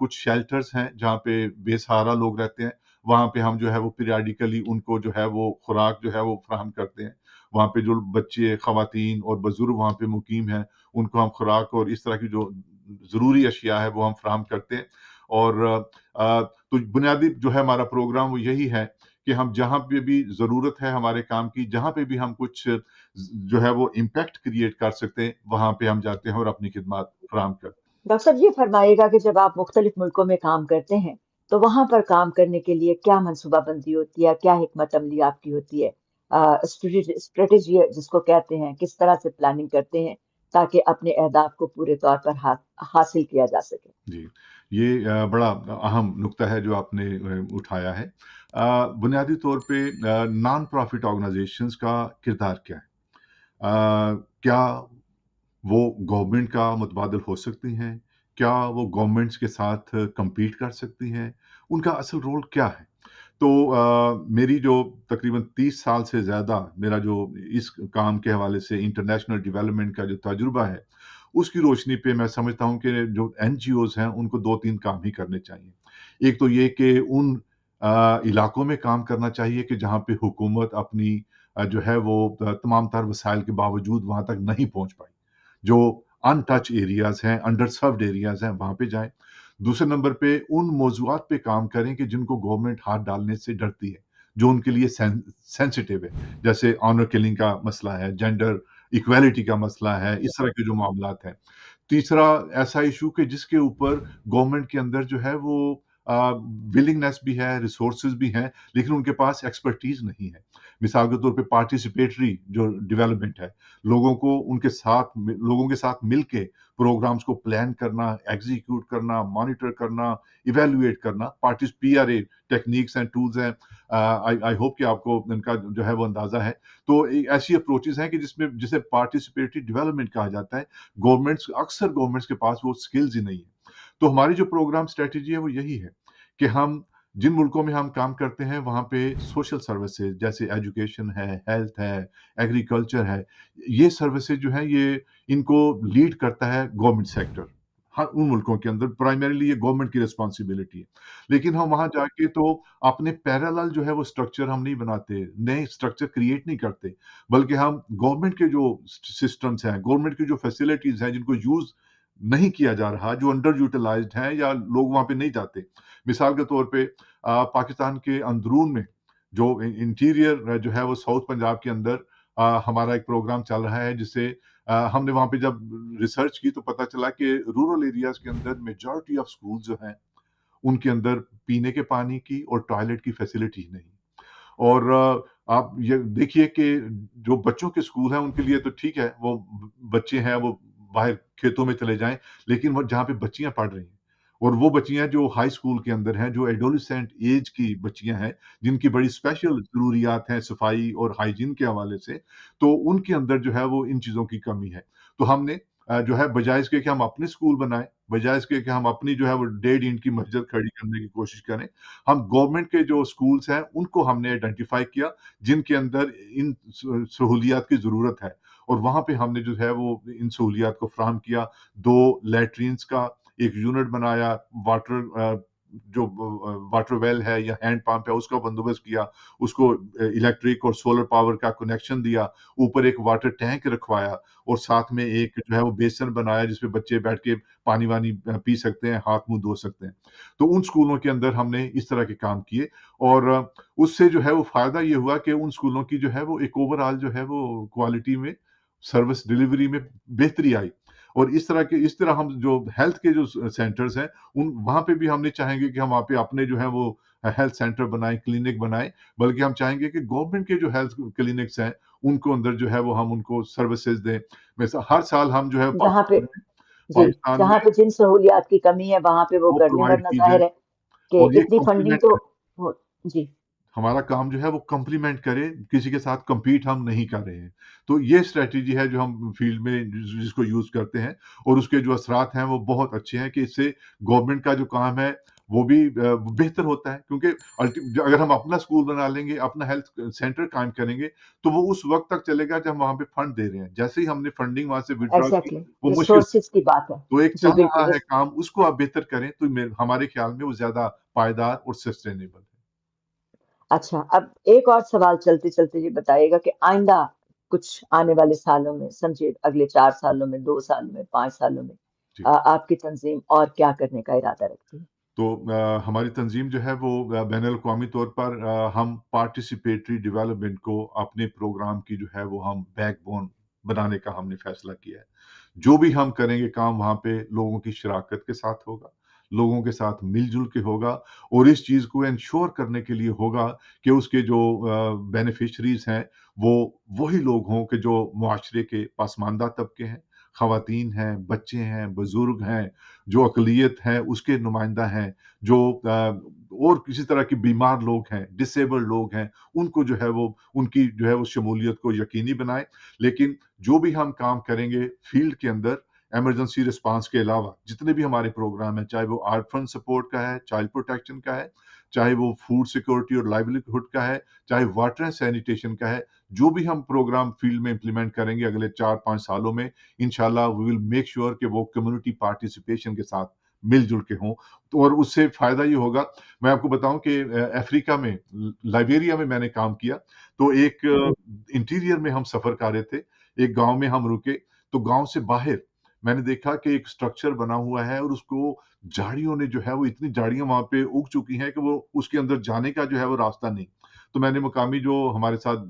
کچھ شیلٹرز ہیں جہاں پہ بے سہارا لوگ رہتے ہیں، وہاں پہ ہم جو ہے وہ پیریاڈیکلی ان کو جو ہے وہ خوراک جو ہے وہ فراہم کرتے ہیں۔ وہاں پہ جو بچے، خواتین اور بزرگ وہاں پہ مقیم ہیں ان کو ہم خوراک اور اس طرح کی جو ضروری اشیاء ہے وہ ہم فراہم کرتے ہیں۔ اور تو بنیادی جو ہے ہمارا پروگرام وہ یہی ہے کہ ہم جہاں پہ بھی ضرورت ہے ہمارے کام کی، جہاں پہ بھی ہم کچھ جو ہے وہ امپیکٹ کریٹ کر سکتے ہیں، وہاں پہ ہم جاتے ہیں اور اپنی خدمات فراہم کرتے ہیں۔ ڈاکٹر صاحب یہ فرمائیے گا کہ جب آپ مختلف ملکوں میں کام کرتے ہیں تو وہاں پر کام کرنے کے لیے کیا منصوبہ بندی ہوتی ہے، کیا حکمت عملی آپ کی ہوتی ہے، اسٹریٹجی جس کو کہتے ہیں، کس طرح سے پلاننگ کرتے ہیں تاکہ اپنے اہداف کو پورے طور پر حاصل کیا جا سکے؟ جی، یہ بڑا اہم نکتہ ہے جو آپ نے اٹھایا ہے۔ بنیادی طور پہ نان پروفٹ آرگنائزیشنز کا کردار کیا ہے؟ क्या वो गवर्नमेंट का मुतबादिल हो सकती हैं? क्या वो गवर्नमेंट्स के साथ कम्पीट कर सकती हैं? उनका असल रोल क्या है? तो मेरी जो तकरीबन 30 साल से ज़्यादा मेरा जो इस काम के हवाले से इंटरनेशनल डेवलपमेंट का जो तजुर्बा है, उसकी रोशनी पे मैं समझता हूँ कि जो एनजीओज़ हैं, उनको 2-3 काम ही करने चाहिए। एक तो ये कि उन इलाकों में काम करना चाहिए कि जहाँ पे हुकूमत अपनी जो है वो तमाम तर वसाइल के बावजूद वहाँ तक नहीं पहुँच पाई। जो अनटच एरियाज़ हैं, अंडर सर्व्ड एरियाज़ हैं, वहाँ पे जाएँ। दूसरे नंबर पे उन मौज़ूआत पे काम करें कि जिनको गवर्नमेंट हाथ डालने से डरती है, जो उनके लिए सेंसिटिव है। जैसे ऑनर किलिंग का मसला है, जेंडर इक्वालिटी का मसला है, इस तरह के जो मामलात हैं। तीसरा ऐसा इश्यू कि जिसके ऊपर गवर्नमेंट के अंदर जो है वो विलिंगनेस भी है, रिसोर्सेज़ भी हैं, लेकिन उनके पास एक्सपर्टीज़ नहीं है। मिसाल के तौर पे पार्टिसिपेटरी जो डेवलपमेंट है, लोगों के साथ मिलके प्रोग्राम्स को प्लान करना, एग्ज़ीक्यूट करना, मॉनिटर करना, इवैल्यूएट करना, पीआरए टेक्निक्स एंड टूल्स हैं। आई होप कि आपको इनका जो है वो अंदाज़ा है। तो ऐसी अप्रोचेज़ हैं कि जिसे पार्टिसिपेटरी डेवलपमेंट कहा जाता है। गवर्नमेंट्स के पास वो स्किल्स ही नहीं है। तो हमारी जो प्रोग्राम स्ट्रैटेजी है वो यही है कि हम जिन मुल्कों में हम काम करते हैं वहाँ पे सोशल सर्विसेज जैसे एजुकेशन है, हेल्थ है, एग्रीकल्चर है, ये सर्विसेज जो है ये इनको लीड करता है गवर्नमेंट सेक्टर। हाँ, उन मुल्कों के अंदर प्राइमरीली ये गवर्नमेंट की रिस्पॉन्सिबिलिटी है। लेकिन हम वहाँ जाके तो अपने पैरेलल जो है वो स्ट्रक्चर हम नहीं बनाते, नए स्ट्रक्चर क्रिएट नहीं करते, बल्कि हम गवर्नमेंट के जो सिस्टम्स हैं, गवर्नमेंट की जो फैसिलिटीज़ हैं जिनको यूज़ नहीं किया जा रहा, जो अंडर यूटिलाइज्ड हैं या लोग वहाँ पे नहीं जाते। मिसाल के तौर पे पाकिस्तान के अंदरून में जो इंटीरियर जो है वो साउथ पंजाब के अंदर हमारा एक प्रोग्राम चल रहा है जिससे हमने वहाँ पे जब रिसर्च की तो पता चला कि रूरल एरियाज़ के अंदर मेजॉरिटी ऑफ स्कूल जो हैं, उनके अंदर पीने के पानी की और टॉयलेट की फैसिलिटी नहीं। और आप ये देखिए कि जो बच्चों के स्कूल हैं उनके लिए तो ठीक है, वो बच्चे हैं वो बाहर खेतों में चले जाएँ, लेकिन वो जहाँ पे बच्चियाँ पढ़ रही हैं और वो बच्चियाँ जो हाई स्कूल के अंदर हैं, जो एडोलेसेंट ऐज की बच्चियाँ हैं, जिनकी बड़ी स्पेशल ज़रूरियात हैं सफाई और हाइजीन के हवाले से, तो उनके अंदर जो है वो इन चीज़ों की कमी है। तो हमने जो है बजाए इसके कि हम अपने स्कूल बनाएँ, बजाए इसके कि हम अपनी जो है वो 1.5 ईंट की मस्जिद खड़ी करने की कोशिश करें, हम गवर्नमेंट के जो स्कूल्स हैं, उनको हमने आइडेंटिफ़ाई किया, जिनके अंदर इन सहूलियात की ज़रूरत है और वहाँ पे हमने जो है वो इन सहूलियात को फ़राहम किया। 2 लैट्रिन्स का एक यूनिट बनाया, वाटर वेल है या हैंड पंप है, उसका बंदोबस्त किया, उसको इलेक्ट्रिक और सोलर पावर का कनेक्शन दिया, ऊपर एक वाटर टैंक रखवाया और साथ में एक जो है वो बेसिन बनाया, जिसपे बच्चे बैठ के पानी-वानी पी सकते हैं, हाथ-मुँह धो सकते हैं। तो उन स्कूलों के अंदर हमने इस तरह के काम किए और उससे जो है वो फ़ायदा ये हुआ कि उन स्कूलों की जो है वो एक ओवरऑल जो है वो क्वालिटी में, सर्विस डिलीवरी में बेहतरी आई। और इस तरह हम जो हेल्थ के जो सेंटर्स हैं, उन वहाँ पे भी हमने चाहेंगे कि हम वहाँ पे अपने जो है वो हेल्थ सेंटर बनाएँ, क्लिनिक बनाएँ, बल्कि हम चाहेंगे कि गवर्नमेंट के जो हेल्थ क्लिनिक्स हैं, उनको अंदर जो है वो हम उनको सर्विसेज़ दें। वैसा हर साल हम जो है जहाँ पे जी, पाकिस्तान जहाँ में पे जिन सहूलियात की कमी है वहाँ पे वो वो कर लें, प्रोवाइड वरना की जाए ज़ाहिर है कि और ये इतनी फंडिंग कॉम्प्लीमेंट तो करें। हो जी, हमारा काम जो है वो कॉम्प्लीमेंट करे, किसी के साथ कम्पीट हम नहीं कर रहे हैं। तो ये स्ट्रैटेजी है जो हम फील्ड में जिसको यूज़ करते हैं और उसके जो असरात हैं वो बहुत अच्छे हैं कि इससे गवर्नमेंट का जो काम है वो भी बेहतर होता है क्योंकि अगर हम अपना स्कूल बना लेंगे, अपना हेल्थ सेंटर कायम करेंगे, तो वो उस वक़्त तक चलेगा जब हम वहाँ पे फंड दे रहे हैं। जैसे ही हमने फंडिंग वहाँ से विथड्रॉ की, एग्ज़ैक्टली वो मुश्किल रिसोर्सेज़ की बात है। तो एक जी, चल बिल्कुल रहा है काम, उसको आप बेहतर करें तो हमारे ख्याल में वो ज़्यादा पायदार और सस्टेनेबल है। अच्छा, अब एक और सवाल चलते-चलते ये बताइएगा कि आइंदा कुछ आने वाले सालों में, समझिए अगले 4 सालों में, 2 सालों में, 5 सालों में जी। आपकी तंज़ीम और क्या करने का इरादा रखती है? तो हमारी तंज़ीम जो है वो बैनुल-अक़वामी तौर पर हम पार्टिसिपेटरी डेवलपमेंट को अपने प्रोग्राम की जो है वो हम बैकबोन बनाने का हमने फ़ैसला किया है। जो भी हम करेंगे काम वहाँ पे लोगों की शराकत के साथ होगा, लोगों के साथ मिल-जुल के होगा और इस चीज़ को एन्श्योर करने के लिए होगा कि उसके जो बेनिफिशरीज़ हैं, वो वही लोग हों कि जो मुआशरे के पसमानदा तबके हैं, ख़वातीन हैं, बच्चे हैं, बुज़ुर्ग हैं, जो अक़लियत है उसके नुमाइंदा हैं, जो और किसी तरह के बीमार लोग हैं, डिसेबल्ड लोग हैं, उनको जो है वो उनकी जो है वो शमूलियत को यकीनी बनाएँ। लेकिन जो भी हम काम करेंगे फ़ील्ड के अंदर इमरजेंसी रिस्पॉन्स के अलावा जितने भी हमारे प्रोग्राम हैं, चाहे वो आर्फन सपोर्ट का है, चाइल्ड प्रोटेक्शन का है, चाहे वो फूड सिक्योरिटी और लाइवलीहुड का है, चाहे वाटर एंड सैनिटेशन का है, जो भी हम प्रोग्राम फ़ील्ड में इम्प्लीमेंट करेंगे अगले 4-5 सालों में, इंशाअल्लाह वी विल मेक श्योर कि वो कम्युनिटी पार्टिसिपेशन के साथ मिल-जुल के हों। तो और उससे फ़ायदा ये होगा, मैं आपको बताऊँ कि अफ्रीका में लाइबेरिया में मैंने काम किया, तो एक इंटीरियर में हम सफ़र कर रहे थे, एक गाँव में हम रुके, तो गाँव से बाहर मैंने देखा कि एक स्ट्रक्चर बना हुआ है और उसको झाड़ियों ने जो है वो इतनी झाड़ियाँ वहाँ पे उग चुकी हैं कि वो उसके अंदर जाने का जो है वो रास्ता नहीं। तो मैंने मुकामी जो हमारे साथ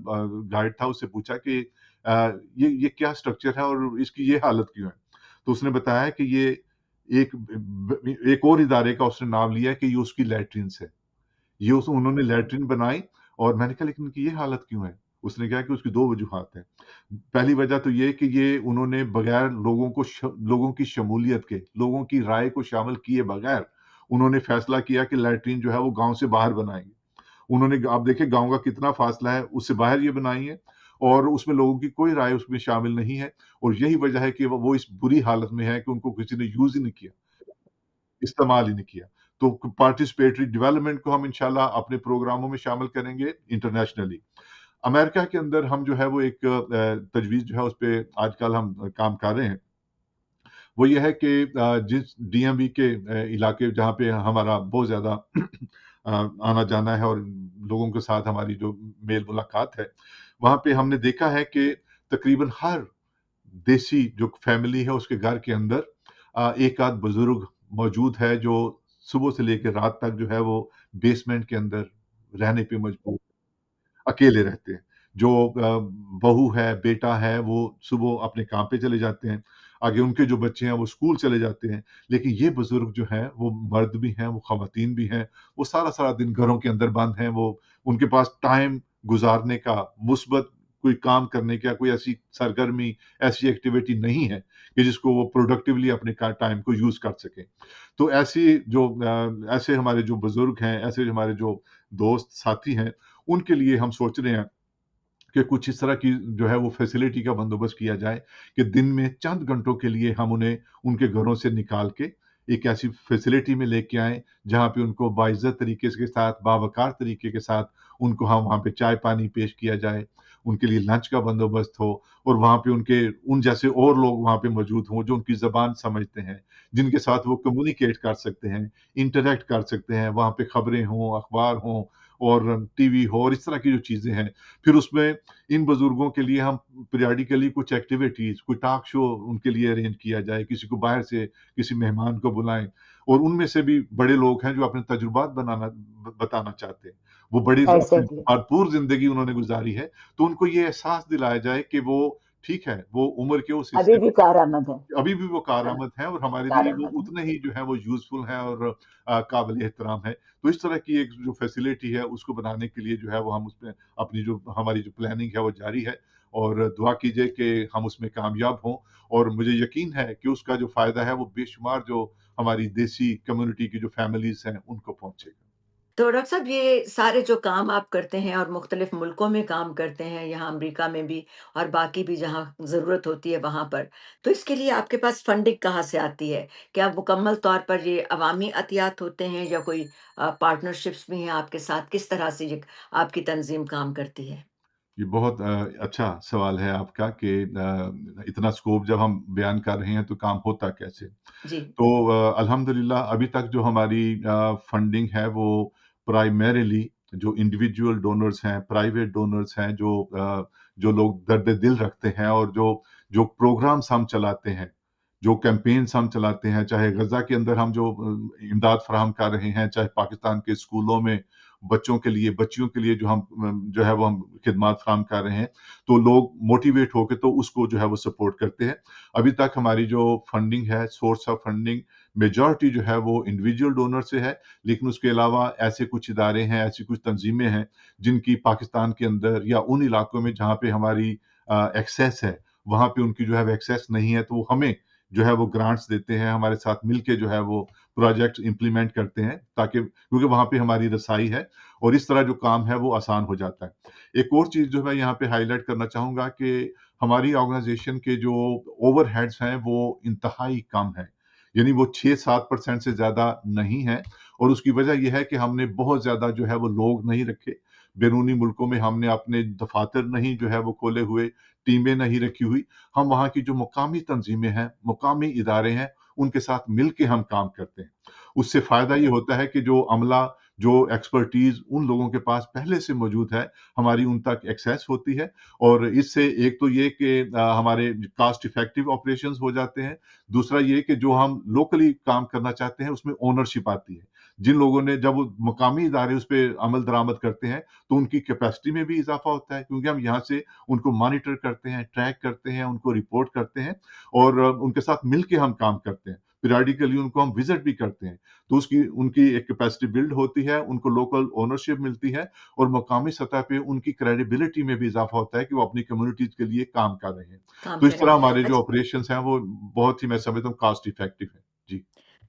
गाइड था उससे पूछा कि ये क्या स्ट्रक्चर है और इसकी ये हालत क्यों है? तो उसने बताया कि ये एक और इदारे का उसने नाम लिया है कि ये उसकी लैट्रिन्स है। ये उस उन्होंने लैट्रिन बनाई और मैंने कहा लेकिन इनकी ये हालत क्यों है? उसने कहा कि उसकी 2 वजूहात हैं। पहली वजह तो ये कि ये उन्होंने बगैर लोगों की शमूलियत के, लोगों की राय को शामिल किए बगैर उन्होंने फैसला किया कि लैट्रिन जो है वो गाँव से बाहर बनाएँगे। उन्होंने आप देखिए गाँव का कितना फ़ासला है, उससे बाहर ये बनाई है और उसमें लोगों की कोई राय उसमें शामिल नहीं है और यही वजह है कि वो इस बुरी हालत में है कि उनको किसी ने यूज़ ही नहीं किया। इस्तेमाल ही नहीं किया। तो पार्टिसिपेटरी डेवलपमेंट को हम इंशाअल्लाह अपने प्रोग्रामों में शामिल करेंगे इंटरनेशनली। अमेरिका के अंदर हम जो है वो एक तजवीज़ जो है उसपे आजकल हम काम कर रहे हैं। वो ये है कि जिस डीएमवी के इलाके जहाँ पे हमारा बहुत ज़्यादा आना-जाना है और लोगों के साथ हमारी जो मेल-मुलाकात है, वहाँ पे हमने देखा है कि तकरीबन हर देसी जो फैमिली है उसके घर के अंदर एक आध बुजुर्ग मौजूद है जो सुबह से लेकर रात तक जो है वो बेसमेंट के अंदर रहने पे मजबूर, अकेले रहते हैं। जो बहू है, बेटा है, वो सुबह अपने काम पे चले जाते हैं। आगे उनके जो बच्चे हैं वो स्कूल चले जाते हैं। लेकिन ये बुजुर्ग जो हैं वो मर्द भी हैं, वो ख़वातीन भी हैं, वो सारा-सारा दिन घरों के अंदर बंद हैं, वो उनके पास टाइम गुज़ारने का, मुस्बत कोई काम करने का, कोई ऐसी सरगर्मी, ऐसी एक्टिविटी नहीं है कि जिसको वो प्रोडक्टिवली अपने का टाइम को यूज़ कर सकें। तो ऐसे हमारे जो बुजुर्ग हैं, ऐसे हमारे जो दोस्त साथी हैं, उनके लिए हम सोच रहे हैं कि कुछ इस तरह की जो है वो फैसिलिटी का बंदोबस्त किया जाए कि दिन में चंद घंटों के लिए हम उन्हें उनके घरों से निकाल के एक ऐसी फैसिलिटी में लेके आएँ, जहाँ पे उनको बाइज़्ज़त तरीके के साथ, बावक़ार तरीके के साथ उनको हम वहाँ पे चाय-पानी पेश किया जाए, उनके लिए लंच का बंदोबस्त हो और वहाँ पे उन जैसे और लोग वहाँ पे मौजूद हों, जो उनकी ज़बान समझते हैं, जिनके साथ वो कम्युनिकेट कर सकते हैं, इंटरैक्ट कर सकते हैं, वहाँ पे खबरें हों, अखबार हों और टीवी हो और इस तरह की जो चीज़ें हैं। फिर उसमें इन बुजुर्गों के लिए हम पीरियडिकली कुछ एक्टिविटीज़, कोई टॉक शो उनके लिए अरेंज किया जाए, किसी को बाहर से किसी मेहमान को बुलाएँ और उनमें से भी बड़े लोग हैं जो अपने तजुर्बात बताना चाहते हैं। वो बड़ी अपनी एग्ज़ैक्टली। भरपूर ज़िंदगी उन्होंने गुज़ारी है, तो उनको ये एहसास दिलाया जाए कि वो ठीक है, वो उम्र के उस अभी हिस्से भी कारआमद है। अभी भी वो हाँ, कारआमद हैं और हमारे लिए वो कारआमद है। उतने ही जो है वो यूज़फुल हैं और काबिल एहतराम हैं। तो इस तरह की एक जो फैसिलिटी है उसको बनाने के लिए जो है वो हम उसमें अपनी जो हमारी जो प्लानिंग है वो जारी है और दुआ कीजिए कि हम उसमें कामयाब हों और मुझे यकीन है कि उसका जो फ़ायदा है वो बेशुमार जो हमारी देसी कम्युनिटी की जो फैमिलीज़ हैं उनको पहुँचेगा। तो डॉक्टर साहब ये सारे जो काम आप करते हैं और मुख्तलिफ मुल्कों में काम करते हैं, यहाँ अमेरिका में भी और बाकी भी जहाँ ज़रूरत होती है वहाँ पर, तो इसके लिए आपके पास फंडिंग कहाँ से आती है? क्या मुकम्मल तौर पर ये अवामी अतियात होते हैं या कोई पार्टनरशिप्स भी हैं आपके साथ? किस तरह से ये आपकी तंज़ीम काम करती है? ये बहुत अच्छा सवाल है आपका कि इतना स्कोप जब हम बयान कर रहे हैं तो काम होता कैसे? जी, तो अल्हम्दुलिल्लाह अभी तक जो हमारी फंडिंग है वो प्राइमरीली जो इंडिविजुअल डोनर्स हैं, प्राइवेट डोनर्स हैं जो लोग दर्द-ए-दिल रखते हैं और जो प्रोग्राम्स हम चलाते हैं, जो कैम्पेन्स हम चलाते हैं, चाहे गज़ा के अंदर हम जो इमदाद फराहम कर रहे हैं, चाहे पाकिस्तान के स्कूलों में बच्चों के लिए, बच्चियों के लिए जो है वो हम खिदमात फराहम कर रहे हैं, तो लोग मोटिवेट होके तो उसको जो है वो सपोर्ट करते हैं। अभी तक हमारी जो फंडिंग है, सोर्स ऑफ फंडिंग मेजॉरिटी जो है वो इंडिविजुअल डोनर से है, लेकिन उसके अलावा ऐसे कुछ इदारे हैं, ऐसी कुछ तंज़ीमें हैं, जिनकी पाकिस्तान के अंदर या उन इलाकों में जहाँ पे हमारी एक्सेस है, वहाँ पे उनकी जो है वो एक्सेस नहीं है, तो वो हमें जो है वो ग्रांट्स देते हैं, हमारे साथ मिलके जो है वो प्रोजेक्ट इम्प्लीमेंट करते हैं, ताकि क्योंकि वहाँ पे हमारी रसाई है और इस तरह जो काम है वो आसान हो जाता है। एक और चीज़ जो मैं यहाँ पे हाइलाइट करना चाहूँगा कि हमारी ऑर्गेनाइज़ेशन के जो ओवरहेड्स हैं वो इंतहाई कम हैं। यानी वो 6-7% से ज़्यादा नहीं है और उसकी वजह ये है कि हमने बहुत ज़्यादा जो है वो लोग नहीं रखे। बैरूनी मुल्कों में हमने अपने दफ़ातर नहीं जो है वो खोले हुए, टीमें नहीं रखी हुई। हम वहाँ की जो मुकामी तंज़ीमें हैं, मुकामी इदारे हैं, उनके साथ मिल के हम काम करते हैं। उससे फ़ायदा ये होता है कि जो अमला, जो एक्सपर्टीज़ उन लोगों के पास पहले से मौजूद है, हमारी उन तक एक्सेस होती है और इससे एक तो ये कि हमारे कॉस्ट इफ़ेक्टिव ऑपरेशंस हो जाते हैं। दूसरा ये कि जो हम लोकली काम करना चाहते हैं, उसमें ओनरशिप आती है। जिन लोगों ने जब वो मुकामी इदारे उस पे अमल-दरामद करते हैं, तो उनकी कैपेसिटी में भी इज़ाफ़ा होता है क्योंकि हम यहाँ से उनको मॉनिटर करते हैं, ट्रैक करते हैं, उनको रिपोर्ट करते हैं और उनके साथ मिल के हम काम करते हैं। पीरियडिकली उनको हम विज़िट भी करते हैं। तो उसकी उनकी एक कैपेसिटी बिल्ड होती है, उनको लोकल ओनरशिप मिलती है और मकामी सतह पे उनकी क्रेडिबिलिटी में भी इज़ाफ़ा होता है कि वो अपनी कम्युनिटीज़ के लिए काम कर रहे हैं। काम तो इस करें। तरह हमारे जो अच्छा, ऑपरेशंस हैं, वो बहुत ही मैं समझता हूँ कॉस्ट इफ़ेक्टिव हैं। जी।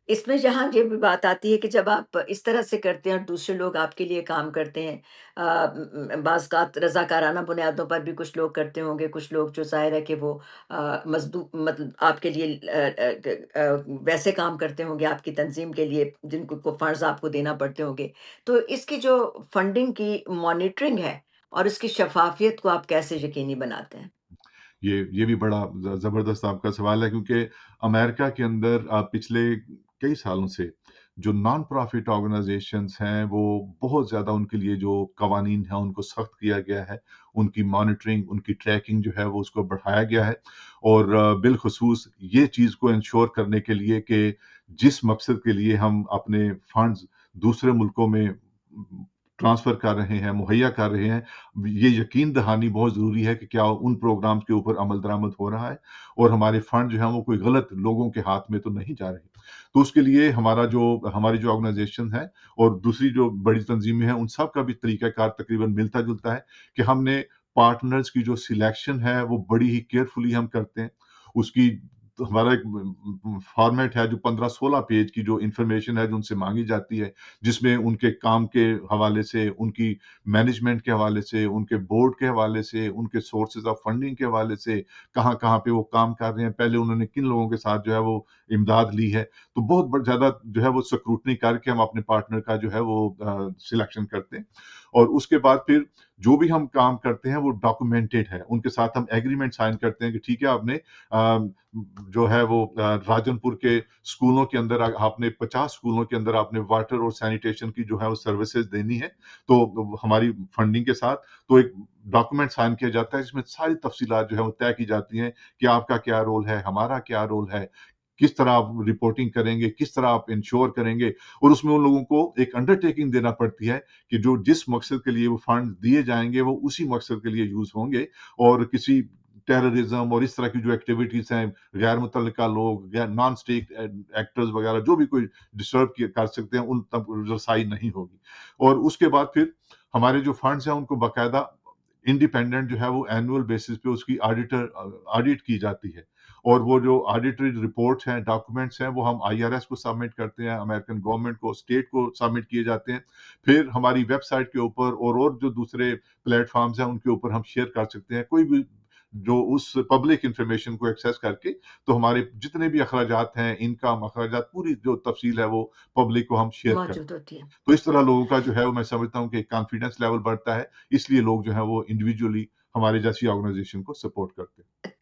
इसमें जहाँ ये भी बात आती है कि जब आप इस तरह से करते हैं और दूसरे लोग आपके लिए काम करते हैं, बाज़-औक़ात रज़ाकाराना बुनियादों पर भी कुछ लोग करते होंगे, कुछ लोग जो ज़ाहिर है कि वो मतलब आपके लिए वैसे काम करते होंगे आपकी तंज़ीम के लिए जिनको को फ़र्ज़ आपको देना पड़ते होंगे। तो इसकी जो फंडिंग की मॉनिटरिंग है और उसकी शफ़ाफ़ियत को आप कैसे यकीनी बनाते हैं? ये भी बड़ा ज़बरदस्त आपका सवाल है क्योंकि अमेरिका के अंदर पिछले कई सालों से जो नॉन प्रॉफ़िट ऑर्गेनाइज़ेशंस हैं, वो बहुत ज़्यादा उनके लिए जो कवानीन हैं, उनको सख्त किया गया है। उनकी मॉनिटरिंग, उनकी ट्रैकिंग जो है, वो उसको बढ़ाया गया है और बिलख़ुसूस ये चीज़ को एन्श्योर करने के लिए कि जिस मकसद के लिए हम अपने फंड्स दूसरे मुल्कों में ट्रांसफ़र कर रहे हैं, मुहैया कर रहे हैं, ये यकीन दहानी बहुत ज़रूरी है कि क्या उन प्रोग्राम्स के ऊपर अमल-दरामद हो रहा है और हमारे फंड जो हैं वो कोई गलत लोगों के हाथ में तो नहीं जा रहे। तो उसके लिए हमारी जो ऑर्गनाइज़ेशन है और दूसरी जो बड़ी तंज़ीमें हैं, उन सब का भी तरीक़ाकार तकरीबन मिलता-जुलता है कि हमने पार्टनर्स की जो सिलेक्शन है, वो बड़ी ही केयरफुली हम करते हैं। उसकी तो हमारा एक फ़ॉर्मेट है जो 15-16 पेज की जो इन्फॉर्मेशन है जो उनसे माँगी जाती है, जिसमें उनके काम के हवाले से, उनकी मैनेजमेंट के हवाले से, उनके बोर्ड के हवाले से, उनके सोर्सेज़ ऑफ फंडिंग के हवाले से, कहाँ-कहाँ पे वो काम कर रहे हैं, पहले उन्होंने किन लोगों के साथ जो है वो इमदाद ली है। तो बहुत ज़्यादा जो है वो स्क्रूटनी करके हम अपने पार्टनर का जो है वो सिलेक्शन करते हैं और उसके बाद फिर जो भी हम काम करते हैं वो डॉक्यूमेंटेड है। उनके साथ हम एग्रीमेंट साइन करते हैं कि ठीक है आपने जो है वो राजनपुर के स्कूलों के अंदर आपने 50 स्कूलों के अंदर आपने वाटर और सैनिटेशन की जो है वो सर्विसेज देनी है, तो हमारी फंडिंग के साथ तो एक डॉक्यूमेंट साइन किया जाता है जिसमें सारी तफसीलात जो है वो तय की जाती हैं कि आपका क्या रोल है, हमारा क्या रोल है, किस तरह आप रिपोर्टिंग करेंगे, किस तरह आप इंश्योर करेंगे और उसमें उन लोगों को एक अंडरटेकिंग देना पड़ती है कि जो जिस मकसद के लिए वो फंड दिए जाएँगे, वो उसी मकसद के लिए यूज़ होंगे और किसी टेररिज्म और इस तरह की जो एक्टिविटीज़ हैं, गैर मुतल्लिका लोग या नॉन स्टेट एक्टर्स वगैरह जो भी कोई डिस्टर्ब कर सकते हैं, उन तक रसाई नहीं होगी। और उसके बाद फिर हमारे जो फंड्स हैं, उनको बाकायदा इंडिपेंडेंट जो है वो एनुअल बेसिस पे उसकी ऑडिट की जाती है और वो जो ऑडिटरी रिपोर्ट्स हैं, डॉक्यूमेंट्स हैं, वो हम आईआरएस को सबमिट करते हैं, अमेरिकन गवर्नमेंट को, स्टेट को सबमिट किए जाते हैं। फिर हमारी वेबसाइट के ऊपर और जो दूसरे प्लेटफ़ॉर्म्स हैं, उनके ऊपर हम शेयर कर सकते हैं। कोई भी जो उस पब्लिक इन्फॉर्मेशन को एक्सेस करके, तो हमारे जितने भी अखराजात हैं, इनकम, अखराजात, पूरी जो तफ़सील है, वो पब्लिक को हम शेयर करते मौजूद हैं। होती है। तो इस तरह लोगों का जो है वो मैं समझता हूँ कि कॉन्फिडेंस लेवल बढ़ता है, इसलिए लोग जो है वो इंडिविजुअली हमारे जैसी ऑर्गनाइज़ेशन को सपोर्ट करते हैं।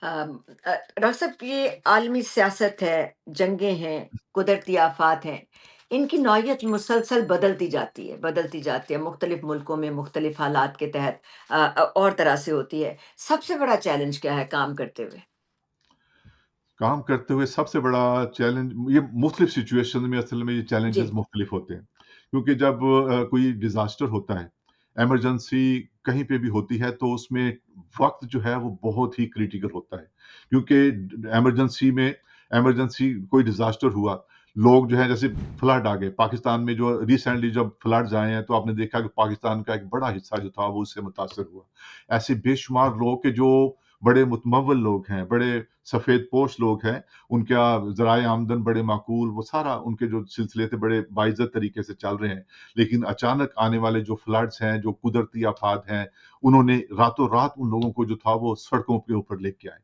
डॉक्टर साहब ये आलमी सियासत है, जंगें हैं, कुदरती आफ़ात हैं, इनकी नौइयत मुसलसल बदलती जाती है, मुख्तलिफ़ मुल्कों में मुख्तलिफ़ हालात के तहत और तरह से होती है। सबसे बड़ा चैलेंज क्या है काम करते हुए? काम करते हुए सबसे बड़ा चैलेंज ये मुख्तलिफ सिचुएशन में असल में ये चैलेंजेस जी, मुख्तलिफ होते हैं। क्योंकि जब कोई डिज़ास्टर होता है, इमरजेंसी कहीं पे भी होती है तो उसमें वक़्त जो है वो बहुत ही क्रिटिकल होता है। क्योंकि इमरजेंसी कोई डिज़ास्टर हुआ, लोग जो है जैसे फ्लड आ गए, पाकिस्तान में जो रिसेंटली जब फ्लड्स आए हैं तो आपने देखा कि पाकिस्तान का एक बड़ा हिस्सा जो था वो उससे मुतासर हुआ। ऐसे बेशुमार लोग के जो बड़े मुतमव्वल लोग हैं, बड़े सफ़ेद पोश लोग हैं, उनका ज़राए आमदन बड़े माकूल, वो सारा उनके जो सिलसिले थे बड़े बाइज़्ज़त तरीके से चल रहे हैं। लेकिन अचानक आने वाले जो फ्लड्स हैं, जो कुदरती आफ़ात हैं, उन्होंने रातों-रात उन लोगों को जो था वो सड़कों के ऊपर लेके आए।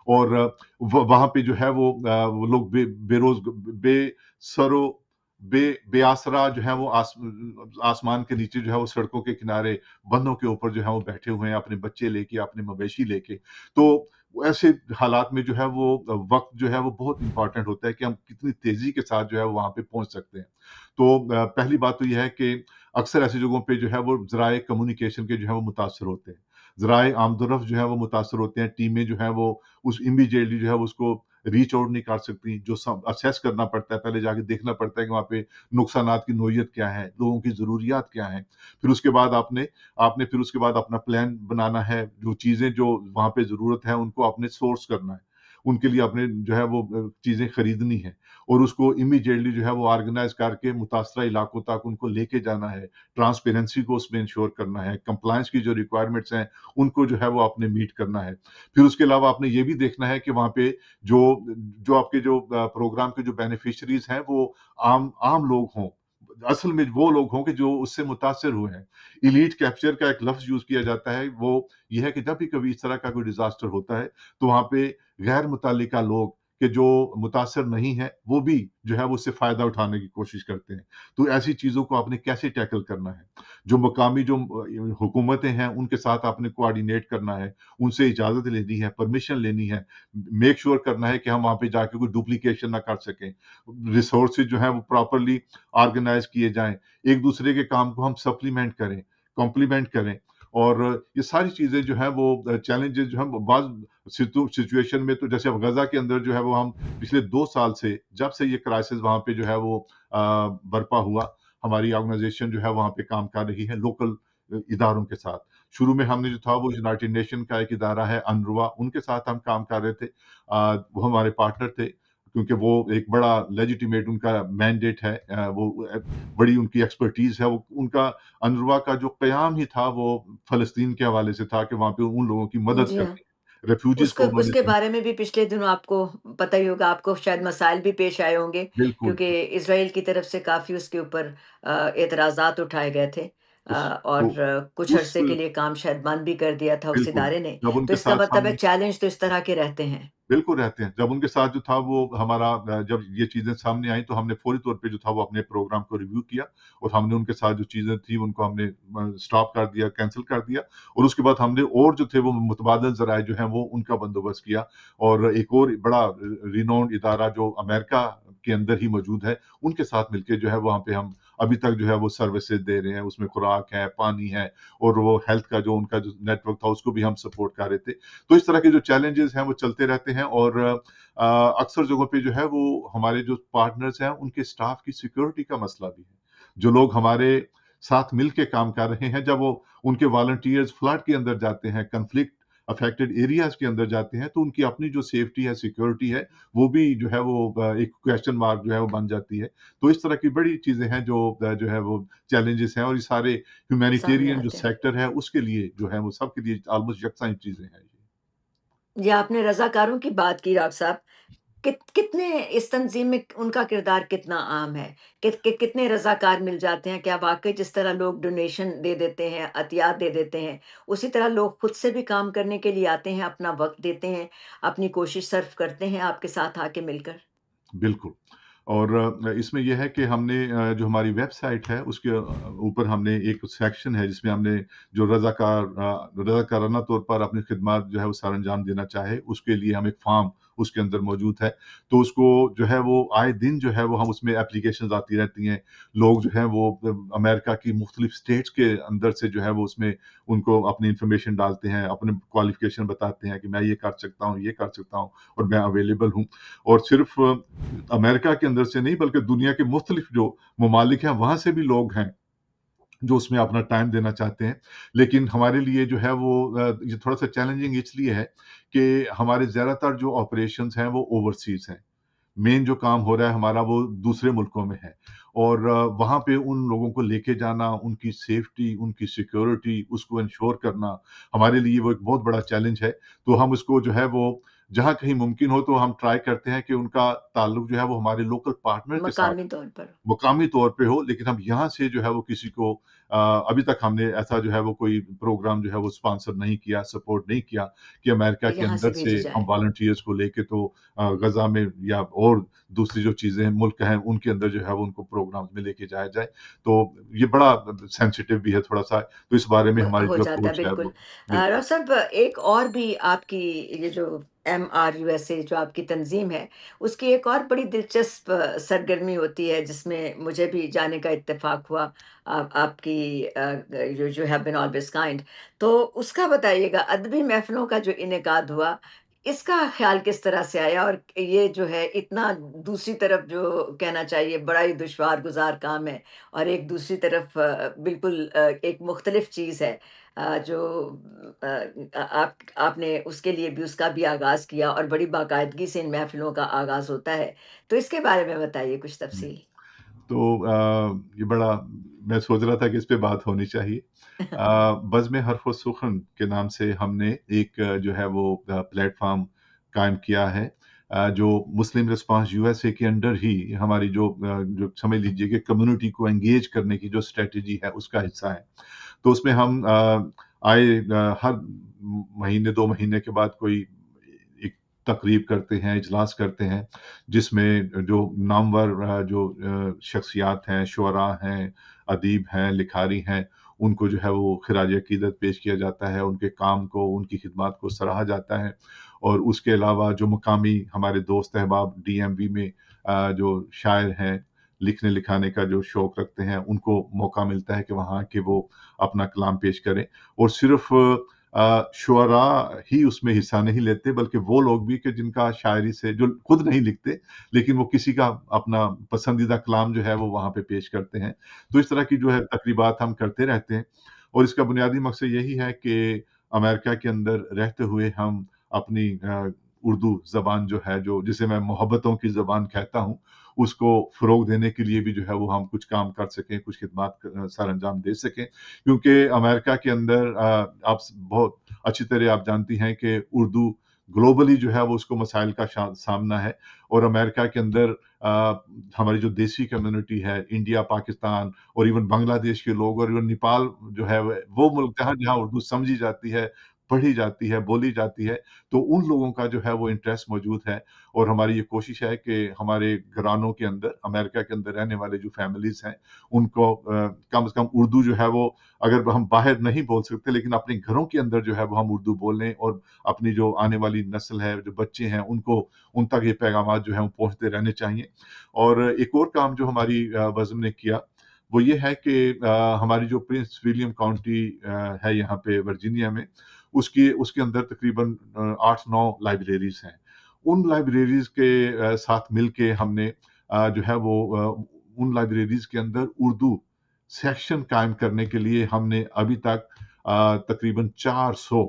और वहाँ पे जो है वो लोग बेरोज़ बेसरो बे बेआसरा जो है वो आसमान के नीचे जो है वो सड़कों के किनारे बंधों के ऊपर जो है वो बैठे हुए हैं, अपने बच्चे लेके, अपने मवेशी लेके। तो ऐसे हालात में जो है वो वक़्त जो है वो बहुत इम्पोर्टेंट होता है कि हम कितनी तेज़ी के साथ जो है वहाँ पे पहुँच सकते हैं। तो पहली बात तो ये है कि अक्सर ऐसी जगहों पे जो है वो ज़राए कम्युनिकेशन के जो है वो मुतासर होते हैं। ज़राए आमदोरफ़्त जो है वो मुतासर होते हैं, टीमें जो हैं वो उस इमीडिएटली जो है उसको रीच आउट नहीं कर सकती, जो सब असेस करना पड़ता है, पहले जाके देखना पड़ता है कि वहाँ पे नुकसानात की नोयत क्या है, लोगों की ज़रूरियात क्या हैं। फिर उसके बाद आपने आपने फिर उसके बाद अपना प्लान बनाना है, जो चीज़ें जो वहाँ पे ज़रूरत है, उनको आपने सोर्स करना है। उनके लिए आपने जो है वो चीज़ें खरीदनी है और उसको इमीडिएटली जो है वो ऑर्गेनाइज़ करके मुतासरा इलाकों तक उनको लेके जाना है। ट्रांसपेरेंसी को उसमें इंश्योर करना है, कंप्लायंस की जो रिक्वायरमेंट्स हैं, उनको जो है वो आपने मीट करना है। फिर उसके अलावा आपने ये भी देखना है कि वहाँ पे जो जो आपके जो प्रोग्राम के जो बेनिफिशियरीज़ हैं, वो आम आम लोग हों। असल में वो लोग हों कि जो उससे मुतासिर हुए हैं। एलीट कैप्चर का एक लफ्ज़ यूज़ किया जाता है, वो ये है कि जब भी कभी इस तरह का कोई डिज़ास्टर होता है, तो वहाँ पे गैर मुतल्लिका लोग कि जो मुतासिर नहीं हैं, वो भी जो है वो उससे फ़ायदा उठाने की कोशिश करते हैं। तो ऐसी चीज़ों को आपने कैसे टैकल करना है? जो मकामी जो हुकूमतें हैं, उनके साथ आपने कोऑर्डिनेट करना है, उनसे इजाज़त लेनी है, परमिशन लेनी है, मेक श्योर करना है कि हम वहाँ पे जाके कोई डुप्लीकेशन ना कर सकें। रिसोर्सेज़ जो हैं वो प्रॉपर्ली ऑर्गेनाइज़ किए जाएँ, एक-दूसरे के काम को हम सप्लीमेंट करें, कॉम्प्लीमेंट करें और ये सारी चीज़ें जो हैं वो चैलेंजेज़ जो हैं वो बाज़ सिचुएशन में तो जैसे अब गज़ा के अंदर जो है वो हम पिछले 2 साल से जब से ये क्राइसिस वहाँ पे जो है वो बर्पा हुआ, हमारी ऑर्गनाइज़ेशन जो है वहाँ पे काम कर रही है लोकल इदारों के साथ। शुरू में हमने जो था वो यूनाइटेड नेशन का एक इदारा है अनरुवा, उनके साथ हम काम कर रहे थे। वो हमारे पार्टनर थे क्योंकि वो एक बड़ा लेजिटिमेट उनका मैंडेट है बड़ी उनकी एक्सपर्टीज़ है, वो उनका अनरुवा का जो क़याम ही था वो फ़लस्तीन के हवाले से था कि वहाँ पे उन लोगों की मदद जी हाँ। करनी है। रेफ्यूजीज़ उसके को उन्होंने उसके बारे में भी पिछले दिनों आपको पता ही होगा, आपको शायद मसाइल भी पेश आए होंगे, बिल्कुल, क्योंकि इज़राइल की तरफ से काफ़ी उसके ऊपर एतराज़ात उठाए गए थे। उस तो और कुछ उस अरसे के लिए काम शायद बंद भी कर दिया था उस बिल्कुल, इदारे ने। जब तो उनके इसका साथ मतलब है हम चैलेंज तो इस तरह के रहते हैं। बिल्कुल रहते हैं। जब उनके साथ जो था वो हमारा जब ये चीज़ें सामने आई तो हमने फ़ौरी तौर पे जो था वो अपने प्रोग्राम को रिव्यू किया और हमने उनके साथ जो चीज़ें थी उनको हमने स्टॉप कर दिया, कैंसल कर दिया और उसके बाद हमने और जो थे वो मुतबादल ज़राए जो हैं वो उनका बंदोबस्त किया और एक और बड़ा रिनाउंड इदारा जो अमेरिका के अंदर ही मौजूद है, उनके साथ मिलके जो है वहाँ पे हम अभी तक जो है वो सर्विसेज़ दे रहे हैं। उसमें खुराक है, पानी है और वो हेल्थ का जो उनका जो नेटवर्क था उसको भी हम सपोर्ट कर रहे थे। तो इस तरह के जो चैलेंजेस हैं वो चलते रहते हैं और अक्सर जगहों पे जो है वो हमारे जो पार्टनर्स हैं उनके स्टाफ की सिक्योरिटी का मसला भी है। जो लोग हमारे साथ मिल के काम कर रहे हैं, जब वो उनके वॉलंटियर्स फ्लड के अंदर जाते हैं, कॉन्फ्लिक्ट अफेक्टेड एरियाज़ के अंदर जाते हैं, तो उनकी अपनी जो सेफ्टी है, सिक्योरिटी है, वो भी जो है वो एक क्वेश्चन मार्क जो है वो बन जाती है। तो इस तरह की बड़ी चीज़ें हैं जो है वो चैलेंजेस हैं और ये सारे सामने ह्यूमैनिटेरियन जो आते हैं। सेक्टर है उसके लिए जो है वो सबके लिए ऑलमोस्ट यकसां ही चीज़ें हैं ये। ये आपने रज़ाकारों की बात की डॉक्टर साहब। कितने इस तंज़ीम में उनका किरदार कितना आम है? कितने रज़ाकार मिल जाते हैं? क्या वाक़ई जिस तरह लोग डोनेशन दे देते हैं, अतियात दे देते हैं, उसी तरह लोग खुद से भी काम करने के लिए आते हैं, अपना वक़्त देते हैं, अपनी कोशिश सर्फ़ करते हैं आपके साथ आके मिलकर? बिल्कुल। और इसमें ये है कि हमने जो हमारी वेबसाइट है उसके ऊपर हमने एक सेक्शन है जिसमें हमने जो रज़ाकाराना तौर पर अपनी खिदमत जो है वो सरअंजाम देना चाहे, उसके लिए हम एक फ़ॉर्म उसके अंदर मौजूद है। तो उसको जो है वो आए दिन जो है वो हम उसमें एप्लीकेशंस आती रहती हैं। लोग जो हैं वो अमेरिका की मुख्तलिफ स्टेट्स के अंदर से जो है वो उसमें उनको अपनी इन्फॉर्मेशन डालते हैं, अपने क्वालिफ़िकेशन बताते हैं कि मैं ये कर सकता हूँ, ये कर सकता हूँ और मैं अवेलेबल हूँ। और सिर्फ़ अमेरिका के अंदर से नहीं बल्कि दुनिया के मुख्तलिफ जो ममालिक हैं, वहाँ से भी लोग हैं, जो उसमें अपना टाइम देना चाहते हैं। लेकिन हमारे लिए जो है वो ये थोड़ा-सा चैलेंजिंग इसलिए है कि हमारे ज़्यादातर जो ऑपरेशंस हैं वो ओवरसीज़ हैं। मेन जो काम हो रहा है हमारा वो दूसरे मुल्कों में है اور वहाँ पे उन लोगों को लेके जाना, उनकी सेफ्टी, उनकी सिक्योरिटी, उसको इंश्योर करना, हमारे लिए वो एक बहुत बड़ा चैलेंज है। तो हम उसको जो है वो जहाँ कहीं मुमकिन हो तो हम ट्राई करते हैं कि उनका ताल्लुक जो है वो हमारे लोकल पार्टनर के साथ मकामी तौर पर। मुकामी तौर पे हो, लेकिन हम यहाँ से जो है वो किसी को अभी तक हमने ऐसा जो है वो कोई प्रोग्राम जो है वो स्पॉन्सर नहीं किया, सपोर्ट नहीं किया कि अमेरिका कि के यहाँ से अंदर से भेजी हम जाए। वॉलंटियर्स को लेके तो गज़ा में या और दूसरी जो चीज़ें हैं, मुल्क हैं, उनके अंदर जो है वो उनको प्रोग्राम्स में लेके जाया जाए। तो ये बड़ा सेंसिटिव भी है थोड़ा-सा, तो इस बारे में हमारी हो जो जाता है, अप्रोच है बिल्कुल। वो बिल्कुल। डॉक्टर साहब, एक और भी आपकी ये जो MRUSA जो आपकी तंज़ीम है, उसकी एक और बड़ी दिलचस्प सरगर्मी होती है जिसमें मुझे भी जाने का इत्तेफ़ाक हुआ। आपकी you have been always kind. तो उसका बताइएगा, अदबी महफ़िलों का जो इनेकाद हुआ, इसका ख़्याल किस तरह से आया? और ये जो है इतना दूसरी तरफ जो कहना चाहिए बड़ा ही दुश्वार गुज़ार काम है, और एक दूसरी तरफ बिल्कुल एक मुख़्तलिफ़ चीज़ है, जो आपने उसके लिए भी उसका भी आगाज़ किया और बड़ी बाकायदगी से इन महफ़िलों का आगाज़ होता है। तो इसके बारे में बताइए कुछ हुँ। तफ़सील। तो ये बड़ा मैं सोच रहा था कि इस पे बात होनी चाहिए। बज़्म हर्फ़ व सुख़न के नाम से हमने एक जो है वो प्लेटफ़ॉर्म कायम किया है, जो मुस्लिम रिस्पॉन्स यूएसए के अंडर ही हमारी जो समझ लीजिए कि कम्युनिटी को एंगेज करने की जो स्ट्रैटेजी है, उसका हिस्सा है। तो उसमें हम हर महीने 2 महीने के बाद कोई एक तकरीब करते हैं, इजलास करते हैं, जिसमें जो नामवर शख्सियात हैं, शुअरा हैं, अदीब हैं, लिखारी हैं, उनको जो है वो खिराज अकीदत पेश किया जाता है, उनके काम को, उनकी खिदमत को सराहा जाता है। और उसके अलावा जो मकामी हमारे दोस्त अहबाब डीएमवी में जो शायर हैं, लिखने-लिखाने का जो शौक रखते हैं, उनको मौका मिलता है कि वहाँ आके वो अपना कलाम पेश करें। और सिर्फ़ शुअरा ही उसमें हिस्सा नहीं लेते, बल्कि वो लोग भी कि जिनका शायरी से जो खुद नहीं लिखते, लेकिन वो किसी का अपना पसंदीदा कलाम जो है वो वहाँ पे पेश करते हैं। तो इस तरह की जो है तकरीबात हम करते रहते हैं, और इसका बुनियादी मकसद यही है कि अमेरिका के अंदर रहते हुए हम अपनी उर्दू ज़बान जो है, जो जिसे मैं मोहब्बतों की ज़बान कहता हूँ, उसको फ़रोग़ देने के लिए भी जो है वो हम कुछ काम कर सकें, कुछ खिदमत सरअंजाम दे सकें। क्योंकि अमेरिका के अंदर बहुत अच्छी तरह आप जानती हैं कि उर्दू ग्लोबली जो है वो उसको मसाइल का सामना है, और अमेरिका के अंदर हमारी जो देसी कम्युनिटी है, इंडिया, पाकिस्तान और इवन बांग्लादेश के लोग और इवन नेपाल जो है वो मुल्क जहाँ-जहाँ उर्दू समझी जाती है, पढ़ी जाती है, बोली जाती है, तो उन लोगों का जो है वो इंटरेस्ट मौजूद है। और हमारी ये कोशिश है कि हमारे घरानों के अंदर, अमेरिका के अंदर रहने वाले जो फैमिलीज़ हैं, उनको कम से कम उर्दू जो है वो, अगर हम बाहर नहीं बोल सकते, लेकिन अपने घरों के अंदर जो है वो हम उर्दू बोलें, और अपनी जो आने वाली नस्ल है, जो बच्चे हैं, उनको उन तक ये पैगामात जो हैं वो पहुँचते रहने चाहिए। और एक और काम जो हमारी बज़्म ने किया, वो ये है कि हमारी जो प्रिंस विलियम काउंटी है यहाँ पे वर्जीनिया में, उसके उसके अंदर तकरीबन 8-9 लाइब्रेरीज़ हैं। उन लाइब्रेरीज़ के साथ मिलके हमने जो है वो उन लाइब्रेरीज़ के अंदर उर्दू सेक्शन कायम करने के लिए हमने अभी तक तकरीबन 400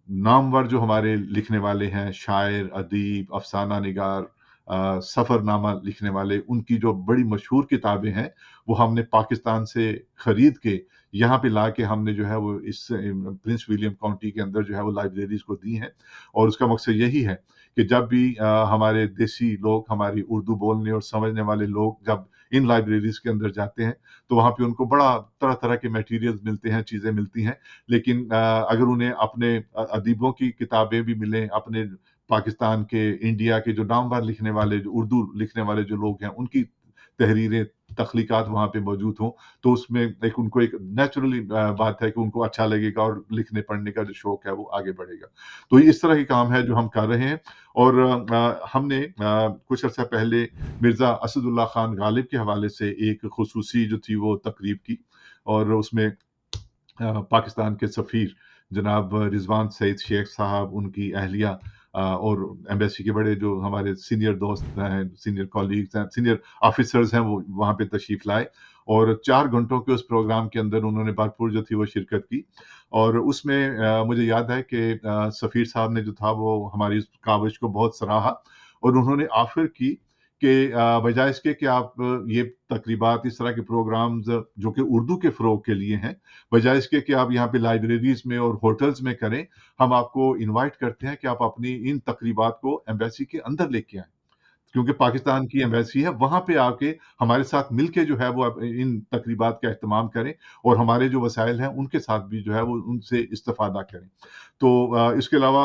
नामवर जो हमारे लिखने वाले हैं, शायर, अदीब, अफ़साना निगार, सफ़रनामा लिखने वाले, उनकी जो बड़ी मशहूर किताबें हैं, वो हमने पाकिस्तान से खरीद के यहाँ पे ला के हमने जो है वो इस प्रिंस विलियम काउंटी के अंदर जो है वो लाइब्रेरीज़ को दी हैं। और उसका मकसद यही है कि जब भी हमारे देसी लोग, हमारी उर्दू बोलने और समझने वाले लोग जब इन लाइब्रेरीज़ के अंदर जाते हैं, तो वहाँ पे उनको बड़ा तरह-तरह के मटीरियल्स मिलते हैं, चीज़ें मिलती हैं। लेकिन अगर उन्हें अपने अदीबों की किताबें भी मिलें, अपने पाकिस्तान के, इंडिया के जो नामवर लिखने वाले, जो उर्दू लिखने वाले जो लोग हैं, उनकी तहरीरें, तख्लीक़ात वहाँ पे मौजूद हों, तो उसमें एक उनको एक नेचुरली बात है कि उनको अच्छा लगेगा और लिखने-पढ़ने का जो शौक है, वो आगे बढ़ेगा। तो ये इस तरह के काम है जो हम कर रहे हैं। और हमने कुछ अर्सा पहले मिर्ज़ा असदुल्ला खान गालिब के हवाले से एक ख़ुसूसी जो थी वो तकरीब की, और उसमें पाकिस्तान के सफ़ीर जनाब रिज़वान सईद शेख साहब, उनकी अहलिया और एम्बेसी के बड़े जो हमारे सीनियर दोस्त हैं, सीनियर कॉलीग्स हैं, सीनियर ऑफ़िसर्स हैं, वो वहाँ पे तशरीफ़ लाए, और 4 घंटों के उस प्रोग्राम के अंदर उन्होंने भरपूर जो थी वो शिरकत की। और उसमें मुझे याद है कि सफ़ीर साहब ने जो था वो हमारी इस काविश को बहुत सराहा, और उन्होंने ऑफ़र की कि बजाय इसके कि आप ये तकरीबात, इस तरह के प्रोग्राम्स जो कि उर्दू के फ़रोग़ के लिए हैं, बजाय इसके कि आप यहाँ पे लाइब्रेरीज़ में और होटल्स में करें, हम आपको इनवाइट करते हैं कि आप अपनी इन तकरीबात को एम्बेसी के अंदर लेके आएँ। क्योंकि पाकिस्तान की एम्बेसी है, वहाँ पे आके हमारे साथ मिलके जो है वो आप इन तकरीबात का एहतमाम करें और हमारे जो वसाइल हैं, उनके साथ भी जो है वो उनसे इस्तिफ़ादा करें। तो इसके अलावा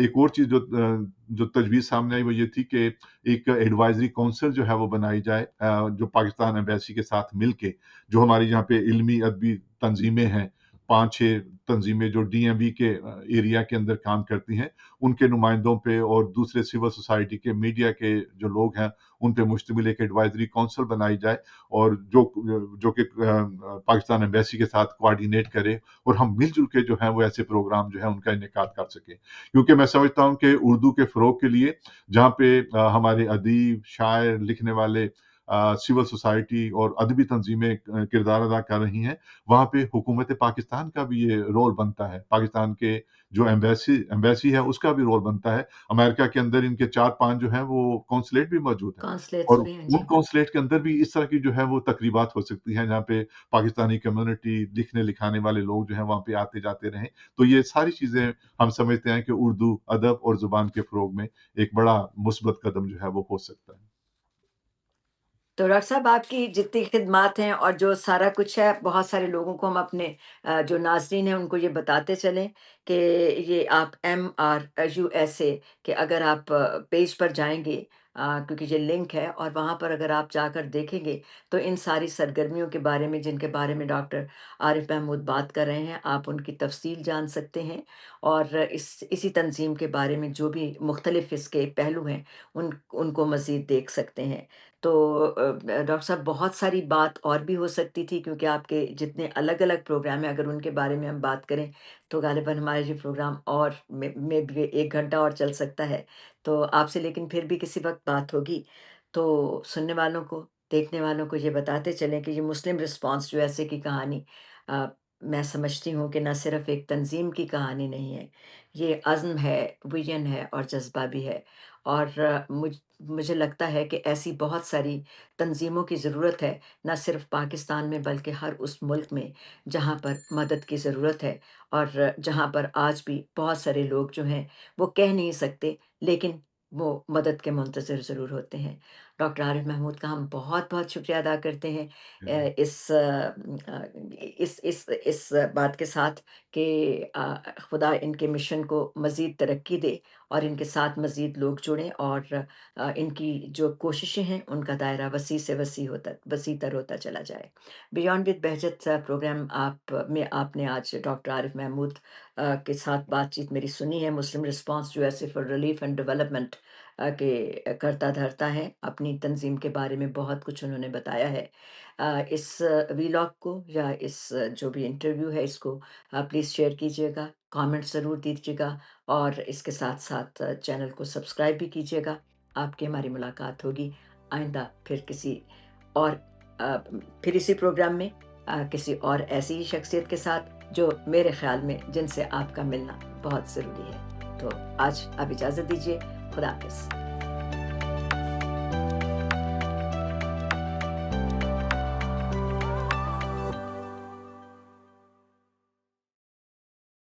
एक और चीज़ जो तजवीज़ सामने आई वो ये थी कि एक एडवाइज़री काउंसिल जो है वो बनाई जाए, जो पाकिस्तान एम्बेसी के साथ मिलके, जो हमारी यहाँ पे इल्मी अदबी तंज़ीमें हैं, 5-6 तंज़ीमें जो डीएमवी के एरिया के अंदर काम करती हैं, उनके नुमाइंदों पे और दूसरे सिविल सोसाइटी के, मीडिया के जो लोग हैं, उन पे मुश्तमिल एक एडवाइज़री काउंसिल बनाई जाए और जो कि पाकिस्तान एम्बेसी के साथ कोऑर्डिनेट करे और हम मिल-जुल के जो है वो ऐसे प्रोग्राम जो है उनका इनेकाद कर सकें। क्योंकि मैं समझता हूँ कि उर्दू के फ़रोग़ के लिए जहाँ पे हमारे अदीब, शायर, लिखने वाले सिविल सोसाइटी और अदबी तंज़ीमें किरदार अदा कर रही हैं, वहाँ पे हुकूमत पाकिस्तान का भी ये रोल बनता है। पाकिस्तान के जो एम्बेसी है उसका भी रोल बनता है। अमेरिका के अंदर इनके 4-5 जो हैं वो कॉन्सुलेट भी मौजूद हैं कॉन्सुलेट्स और भी हैं, उन जी। कॉन्सुलेट के अंदर भी इस तरह की जो है वो तकरीबात हो सकती हैं, जहाँ पे पाकिस्तानी कम्युनिटी, लिखने-लिखाने वाले लोग जो हैं वहाँ पे आते-जाते रहें। तो ये सारी चीज़ें हम समझते हैं कि उर्दू, अदब और ज़ुबान के फ़रोग़ में एक बड़ा मुस्बत कदम जो है वो हो सकता है। तो डॉक्टर साहब आपकी जितनी खिदमात हैं और जो सारा कुछ है, बहुत सारे लोगों को हम अपने जो नाज़रीन हैं उनको ये बताते चलें कि ये आप MRUSA कि अगर आप पेज पर जाएँगे, क्योंकि ये लिंक है और वहाँ पर अगर आप जाकर देखेंगे, तो इन सारी सरगर्मियों के बारे में जिनके बारे में डॉक्टर आरिफ महमूद बात कर रहे हैं, आप उनकी तफ़सील जान सकते हैं और इसी तंज़ीम के बारे में जो भी मुख्तलिफ़ इसके पहलू हैं, उनको मज़ीद देख सकते हैं। तो डॉक्टर साहब बहुत सारी बात और भी हो सकती थी क्योंकि आपके जितने अलग-अलग प्रोग्राम हैं अगर उनके बारे में हम बात करें तो ग़ालिबन हमारा ये प्रोग्राम और में भी 1 घंटा और चल सकता है। तो आपसे लेकिन फिर भी किसी वक़्त बात होगी। तो सुनने वालों को, देखने वालों को ये बताते चलें कि ये मुस्लिम रिस्पॉन्स यूएसए की कहानी अ, मैं समझती हूँ कि ना सिर्फ़ एक तंज़ीम की कहानी नहीं है, ये अज़्म है, विज़न है और जज़्बा भी है। और मुझे लगता है कि ऐसी बहुत सारी तंज़ीमों की ज़रूरत है, ना सिर्फ़ पाकिस्तान में बल्कि हर उस मुल्क में जहाँ पर मदद की ज़रूरत है और जहाँ पर आज भी बहुत सारे लोग जो हैं, वो कह नहीं सकते लेकिन वो मदद के मुंतज़िर ज़रूर होते हैं। डॉक्टर आरिफ महमूद का हम बहुत-बहुत शुक्रिया अदा करते हैं इस बात के साथ कि खुदा इनके मिशन को मज़ीद तरक्की दे और इनके साथ मज़ीद लोग जुड़ें और इनकी जो कोशिशें हैं उनका दायरा वसी तर होता चला जाए। बियॉन्ड विद बहजत प्रोग्राम आप में आपने आज डॉक्टर आरिफ महमूद के साथ बातचीत मेरी सुनी है। Muslim Response USA for Relief and Development के कर्ता-धर्ता हैं। अपनी तंज़ीम के बारे में बहुत कुछ उन्होंने बताया है। इस वीलॉग को या जो भी इंटरव्यू है इसको प्लीज़ शेयर कीजिएगा, कमेंट ज़रूर दीजिएगा और इसके साथ-साथ चैनल को सब्सक्राइब भी कीजिएगा। आपकी हमारी मुलाकात होगी आइंदा और अ, फिर इसी प्रोग्राम में किसी और ऐसी ही शख्सियत के साथ जो मेरे ख़्याल में जिनसे आपका मिलना बहुत ज़रूरी है। तो आज आप इजाज़त दीजिए। खुदा हाफ़िज़।